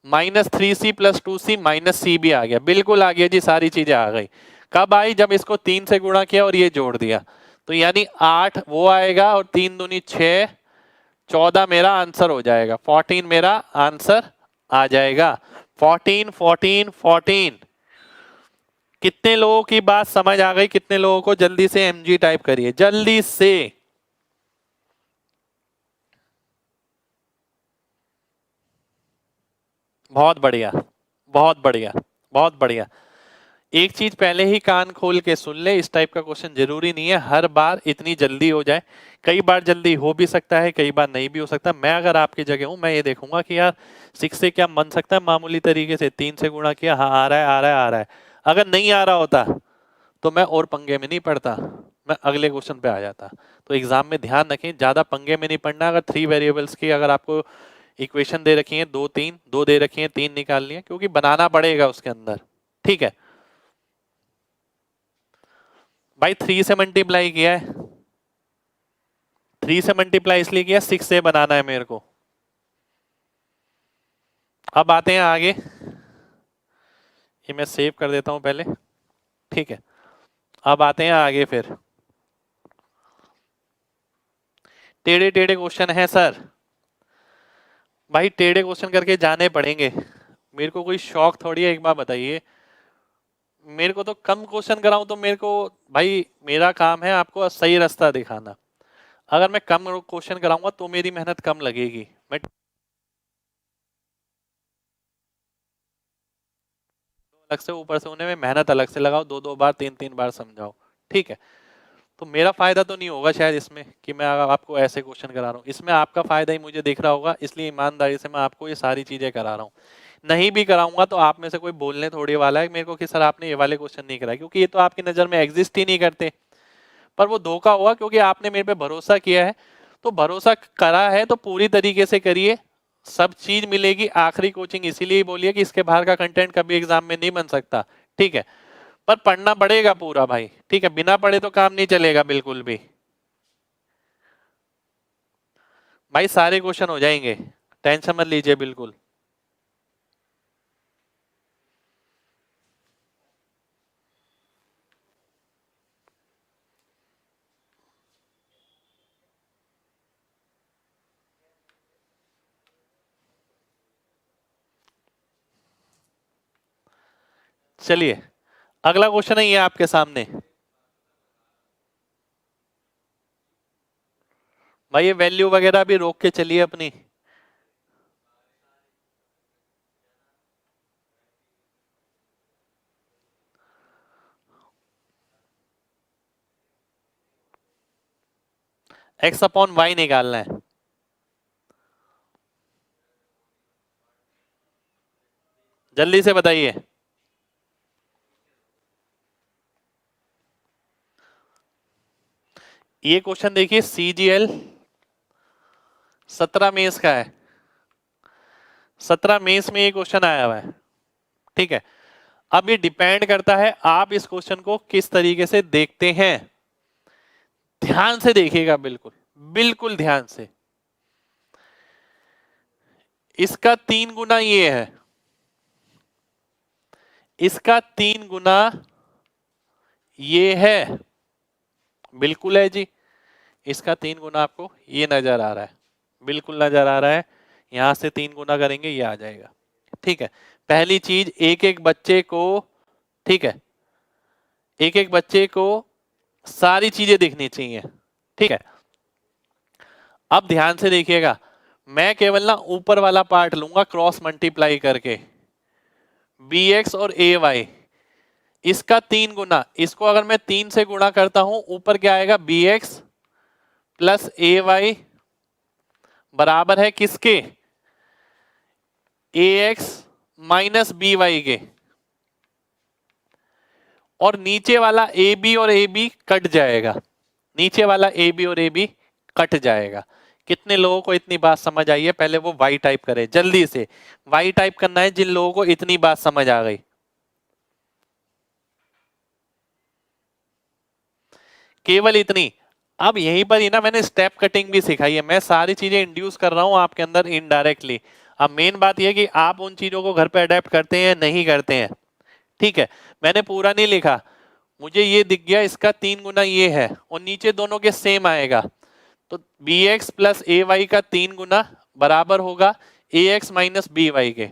minus 3c plus 2c minus सी भी आ गया, बिल्कुल आ गया जी, सारी चीजें आ गई। कब आई? जब इसको 3 से गुणा किया और ये जोड़ दिया, तो यानी 8 वो आएगा और 3 दूनी 6, 14 मेरा आंसर हो जाएगा, 14 मेरा आंसर आ जाएगा। 14 14 14। कितने लोगों की बात समझ आ गई? कितने लोगों को? जल्दी से mg टाइप करिए जल्दी से। बहुत बढ़िया, बहुत बढ़िया, बहुत बढ़िया। एक चीज पहले ही कान खोल के सुन ले, इस टाइप का क्वेश्चन जरूरी नहीं है हर बार इतनी जल्दी हो जाए। कई बार जल्दी हो भी सकता है, कई बार नहीं भी हो सकता। मैं अगर आपकी जगह हूं, मैं ये देखूंगा कि यार 6 से क्या बन सकता है मामूली तरीके से, 3 से गुणा किया, हाँ आ रहा है, आ रहा है, आ रहा है। अगर नहीं आ रहा होता तो मैं और पंगे में नहीं पड़ता, मैं अगले क्वेश्चन पे आ जाता। तो एग्जाम में ध्यान रखें, ज्यादा पंगे में नहीं पड़ना। अगर 3 वेरिएबल्स की अगर आपको इक्वेशन दे रखी है, दो तीन, दो दे रखी है, तीन निकालनी है, क्योंकि बनाना पड़ेगा उसके अंदर, ठीक है। भाई 3 से मल्टीप्लाई किया है, 3 से मल्टीप्लाई इसलिए किया 6 से बनाना है मेरे को। अब आते हैं आगे, ये मैं सेव कर देता हूं पहले, ठीक है। अब आते हैं आगे, फिर टेढ़े टेढ़े क्वेश्चन है सर। भाई टेढ़े क्वेश्चन करके जाने पड़ेंगे, मेरे को कोई शौक थोड़ी है। एक बार बताइए, मेरे को तो कम क्वेश्चन कराऊं तो मेरे को, भाई मेरा काम है आपको सही रास्ता दिखाना। अगर मैं कम क्वेश्चन कराऊंगा तो मेरी मेहनत कम लगेगी। मैं अलग से ऊपर से उन्हें मैं मेहनत अलग से लगाओ, दो दो बार, तीन तीन बार समझाओ, ठीक है। तो मेरा फायदा तो नहीं होगा शायद इसमें कि मैं आपको ऐसे क्वेश्चन करा रहा हूँ। इसमें आपका फायदा ही मुझे दिख रहा होगा, इसलिए ईमानदारी से मैं आपको ये सारी चीजें करा रहा हूँ। नहीं भी कराऊंगा तो आप में से कोई बोलने थोड़ी वाला है मेरे को कि सर आपने ये वाले क्वेश्चन नहीं कराए, क्योंकि ये तो आपकी नजर में एग्जिस्ट ही नहीं करते। पर वो धोखा हुआ, क्योंकि आपने मेरे पे भरोसा किया है, तो भरोसा करा है तो पूरी तरीके से करिए, सब चीज मिलेगी। आखिरी कोचिंग इसीलिए बोलिए कि इसके बाहर का कंटेंट कभी एग्जाम में नहीं बन सकता, ठीक है। पर पढ़ना पड़ेगा पूरा भाई, ठीक है, बिना पढ़े तो काम नहीं चलेगा बिल्कुल भी। भाई सारे क्वेश्चन हो जाएंगे, टेंशन मत लीजिए बिल्कुल। चलिए अगला क्वेश्चन है ये आपके सामने। भाई ये वैल्यू वगैरह भी रोक के चलिए अपनी। एक्स अपॉन वाई निकालना है। जल्दी से बताइए। ये क्वेश्चन देखिए CGL 17 मेंस का है। 17 मेंस में ये क्वेश्चन आया हुआ है। ठीक है, अब ये डिपेंड करता है आप इस क्वेश्चन को किस तरीके से देखते हैं। ध्यान से देखिएगा, बिल्कुल बिल्कुल ध्यान से। इसका 3 गुना ये है, इसका 3 गुना ये है, बिल्कुल है जी। इसका 3 गुना आपको ये नजर आ रहा है, बिल्कुल नजर आ रहा है। यहां से 3 गुना करेंगे ये आ जाएगा। ठीक है, पहली चीज एक एक बच्चे को, ठीक है, एक एक बच्चे को सारी चीजें दिखनी चाहिए। ठीक है, अब ध्यान से देखिएगा, मैं केवल ना ऊपर वाला पार्ट लूंगा क्रॉस मल्टीप्लाई करके, bx और ay। इसका 3 गुना, इसको अगर मैं 3 से गुणा करता हूं, ऊपर क्या आएगा, bx प्लस ay बराबर है किसके, ax माइनस by के। और नीचे वाला ab और ab कट जाएगा, नीचे वाला ab और ab कट जाएगा। कितने लोगों को इतनी बात समझ आई है? पहले वो y टाइप करें, जल्दी से y टाइप करना है जिन लोगों को इतनी बात समझ आ गई। केवल इतनी। अब यहीं पर ही ना मैंने स्टेप कटिंग भी सिखाई है, मैं सारी चीजें इंड्यूस कर रहा हूं आपके अंदर इनडायरेक्टली। अब मेन बात यह कि आप उन चीजों को घर पे अडेप्ट करते हैं नहीं करते हैं। ठीक है, मैंने पूरा नहीं लिखा, मुझे ये दिख गया इसका 3 गुना ये है और नीचे दोनों के सेम आएगा, तो bx प्लस ay का 3 गुना बराबर होगा ax माइनस by के।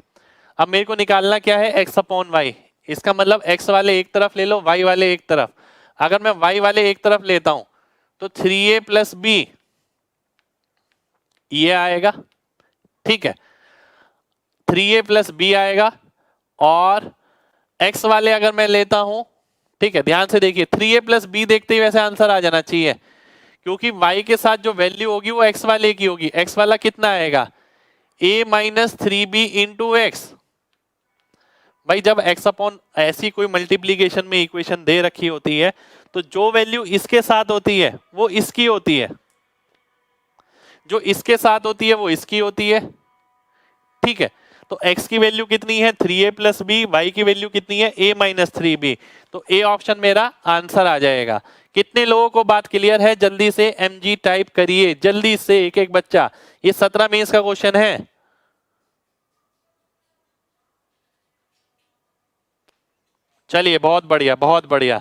अब मेरे को निकालना क्या है, x अपॉन वाई। इसका मतलब x वाले एक तरफ ले लो, y वाले एक तरफ। अगर मैं y वाले एक तरफ लेता हूं तो 3a प्लस बी ये आएगा। ठीक है, 3a प्लस बी आएगा। और x वाले अगर मैं लेता हूं, ठीक है, ध्यान से देखिए, 3a प्लस बी देखते ही वैसे आंसर आ जाना चाहिए, क्योंकि y के साथ जो वैल्यू होगी वो x वाले की होगी। x वाला कितना आएगा, a minus 3b into x. भाई जब x अपॉन ऐसी कोई मल्टीप्लीकेशन में इक्वेशन दे रखी होती है तो जो वैल्यू इसके साथ होती है वो इसकी होती है, जो इसके साथ होती है वो इसकी होती है। ठीक है, तो x की वैल्यू कितनी है, 3a प्लस बी, वाई की वैल्यू कितनी है, a माइनस 3b। तो a ऑप्शन मेरा आंसर आ जाएगा। कितने लोगों को बात क्लियर है? जल्दी से mg टाइप करिए, जल्दी से एक एक बच्चा। ये 17 मेंस का क्वेश्चन है। चलिए बहुत बढ़िया, बहुत बढ़िया,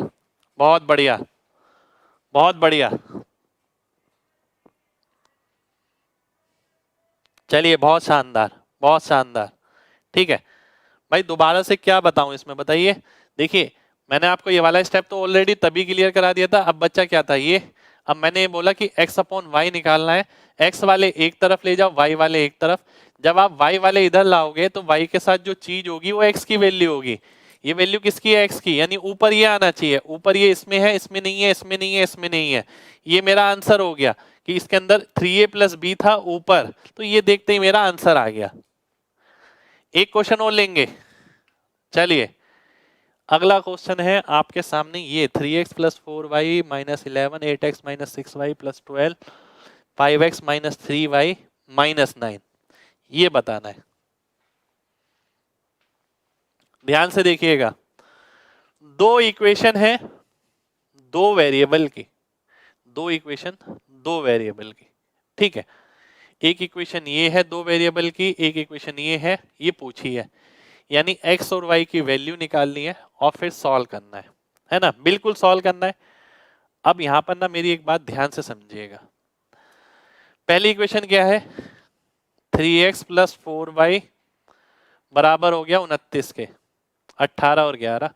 बहुत बढ़िया, बहुत बढ़िया। चलिए बहुत शानदार, बहुत शानदार। ठीक है भाई, दोबारा से क्या बताऊं इसमें, बताइए। देखिए मैंने आपको ये वाला स्टेप तो ऑलरेडी तभी क्लियर करा दिया था। अब बच्चा क्या था ये, अब मैंने ये बोला कि x अपॉन वाई निकालना है, x वाले एक तरफ ले जाओ, y वाले एक तरफ। जब आप y वाले इधर लाओगे तो y के साथ जो चीज होगी वो x की वैल्यू होगी। ये वैल्यू किसकी है, x की, यानी ऊपर ये आना चाहिए। ऊपर ये इसमें है, इसमें नहीं है, इसमें नहीं है, इसमें नहीं है। ये मेरा आंसर हो गया कि इसके अंदर 3a प्लस बी था ऊपर, तो ये देखते ही मेरा आंसर आ गया। एक क्वेश्चन और लेंगे। चलिए अगला क्वेश्चन है आपके सामने, ये 3x plus 4y minus 11, 8x minus 6y plus 12, 5x minus 3y minus 9, ये बताना है। ध्यान से देखिएगा, दो इक्वेशन है दो वेरिएबल की, दो इक्वेशन दो वेरिएबल की। ठीक है, एक इक्वेशन ये है दो वेरिएबल की, एक इक्वेशन ये है, ये पूछी है, यानी x और y की वैल्यू निकालनी है और फिर सॉल्व करना है ना, बिल्कुल सॉल्व करना है। अब यहां पर ना मेरी एक बात ध्यान से समझिएगा। पहली इक्वेशन क्या है, 3x प्लस 4y बराबर हो गया 29 के, 18 और 11।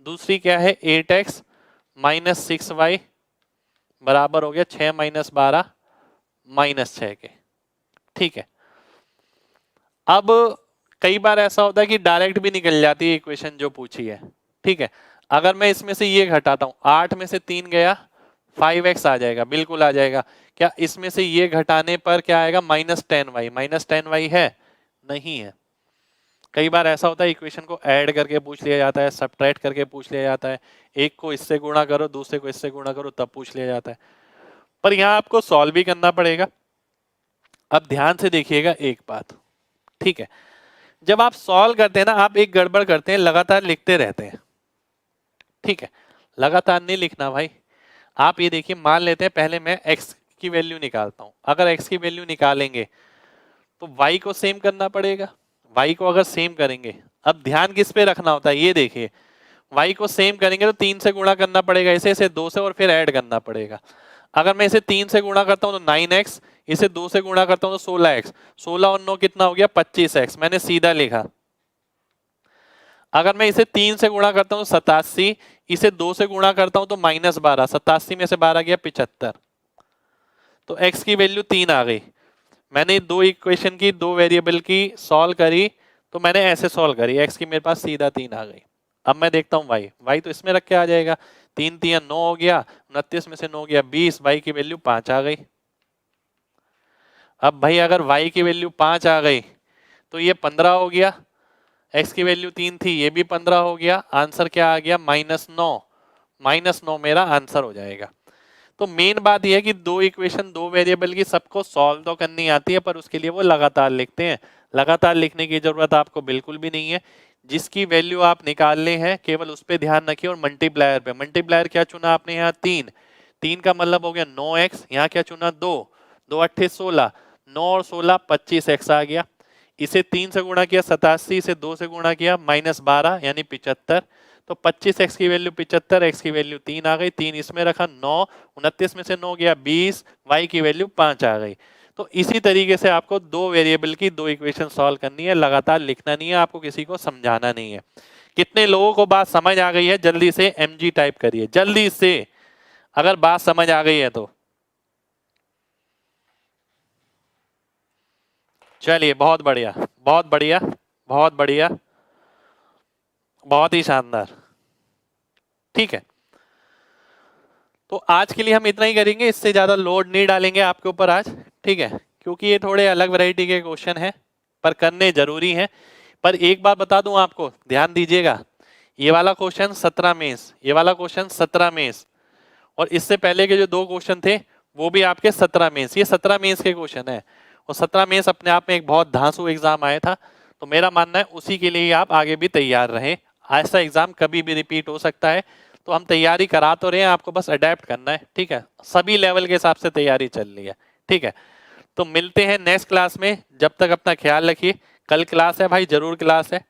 दूसरी क्या है 8x माइनस 6y बराबर हो गया 6 माइनस 12 माइनस 6 के। ठीक है, अब कई बार ऐसा होता है कि डायरेक्ट भी निकल जाती है इक्वेशन जो पूछी है। ठीक है, अगर मैं इसमें से ये घटाता हूं, 8 में से 3 गया 5x आ जाएगा, बिल्कुल आ जाएगा। क्या इसमें से ये घटाने पर क्या आएगा माइनस 10y, माइनस 10y है नहीं है। कई बार ऐसा होता है इक्वेशन को ऐड करके पूछ लिया जाता है, सब्ट्रैक्ट करके पूछ लिया जाता है, एक को इससे गुणा करो दूसरे को इससे गुणा करो तब पूछ लिया जाता है, पर यहां आपको सॉल्व भी करना पड़ेगा। अब ध्यान से देखिएगा एक बात, ठीक है, जब आप सॉल्व करते हैं ना आप एक गड़बड़ करते हैं, लगातार लिखते रहते हैं। ठीक है, लगातार नहीं लिखना भाई। आप ये देखिए, मान लेते हैं पहले मैं x की वैल्यू निकालता हूं, अगर x की वैल्यू निकालेंगे तो y को सेम करना पड़ेगा। y को अगर सेम करेंगे, अब ध्यान किस पे रखना होता है ये देखिए, y को सेम करेंगे तो 3 से गुणा करना पड़ेगा, इसे 2 से और फिर ऐड करना पड़ेगा। अगर मैं इसे 3 से गुणा करता हूं तो 9x, इसे 2 से गुणा करता हूं तो 16x, 16 और 9 कितना हो गया 25x, मैंने सीधा लिखा। अगर मैं इसे 3 से गुणा करता हूं 87, इसे 2 से गुणा करता हूं तो माइनस 12, 87 में से 12 गया 75, तो x की वैल्यू 3 आ गई। मैंने दो इक्वेशन की, दो वेरिएबल की सॉल्व करी, तो मैंने ऐसे सॉल्व करी, x की मेरे पास सीधा 3 आ गई। अब मैं देखता हूँ y तो इसमें रख के आ जाएगा, 3 3 9 हो गया, 29 में से 9 गया 20, y की वैल्यू 5 आ गई। अब भाई अगर y की वैल्यू 5 आ गई तो ये 15 हो गया, x की वैल्यू 3 थी ये भी 15 हो गया, आंसर क्या आ गया -9, -9 मेरा आंसर हो जाएगा। तो मेन बात यह है कि दो इक्वेशन दो वेरिएबल की सबको सॉल्व तो करनी आती है, पर उसके लिए वो लगातार लिखते हैं। लगातार लिखने की जरूरत आपको बिल्कुल भी नहीं है, जिसकी वैल्यू आप निकालने हैं केवल उस पर ध्यान रखिए। और मल्टीप्लायर पे, मल्टीप्लायर क्या चुना आपने यहाँ 3, 3 का मतलब हो गया 9x, यहाँ क्या चुना 2, 2 8 16, 9 और 16 25x आ गया। इसे 3 से गुणा किया 87, इसे 2 से गुणा किया -12 यानी 75, तो 25x की वैल्यू 75, x की वैल्यू 3 आ गई, 3 इसमें रखा 9, 29 में से 9 गया 20, y की वैल्यू 5 आ गई। तो इसी तरीके से आपको दो वेरिएबल की दो इक्वेशन सॉल्व करनी है, लगातार लिखना नहीं है, आपको किसी को समझाना नहीं है। कितने लोगों को बात समझ आ गई है जल्दी से mg टाइप करिए, जल्दी से, अगर बात समझ आ गई है तो। चलिए बहुत बढ़िया, बहुत बढ़िया, बहुत बढ़िया, बहुत ही शानदार। ठीक है, तो आज के लिए हम इतना ही करेंगे, इससे ज्यादा लोड नहीं डालेंगे आपके ऊपर आज। ठीक है, क्योंकि ये थोड़े अलग वैरायटी के क्वेश्चन हैं पर करने जरूरी हैं। पर एक बात बता दूं आपको, ध्यान दीजिएगा, ये वाला क्वेश्चन 17 मेंस, ये वाला क्वेश्चन 17 मेंस, और इससे पहले के जो दो क्वेश्चन थे वो भी आपके 17 मेंस, ये 17 मेंस के क्वेश्चन है। और 17 मेंस अपने आप में एक बहुत धांसू एग्जाम आया था, तो मेरा मानना है उसी के लिए आप आगे भी तैयार रहें। ऐसा एग्जाम कभी भी रिपीट हो सकता है, तो हम तैयारी करा तो रहे हैं, आपको बस अडेप्ट करना है। ठीक है, सभी लेवल के हिसाब से तैयारी चल रही है। ठीक है, तो मिलते हैं नेक्स्ट क्लास में, जब तक अपना ख्याल रखिए। कल क्लास है भाई, जरूर क्लास है।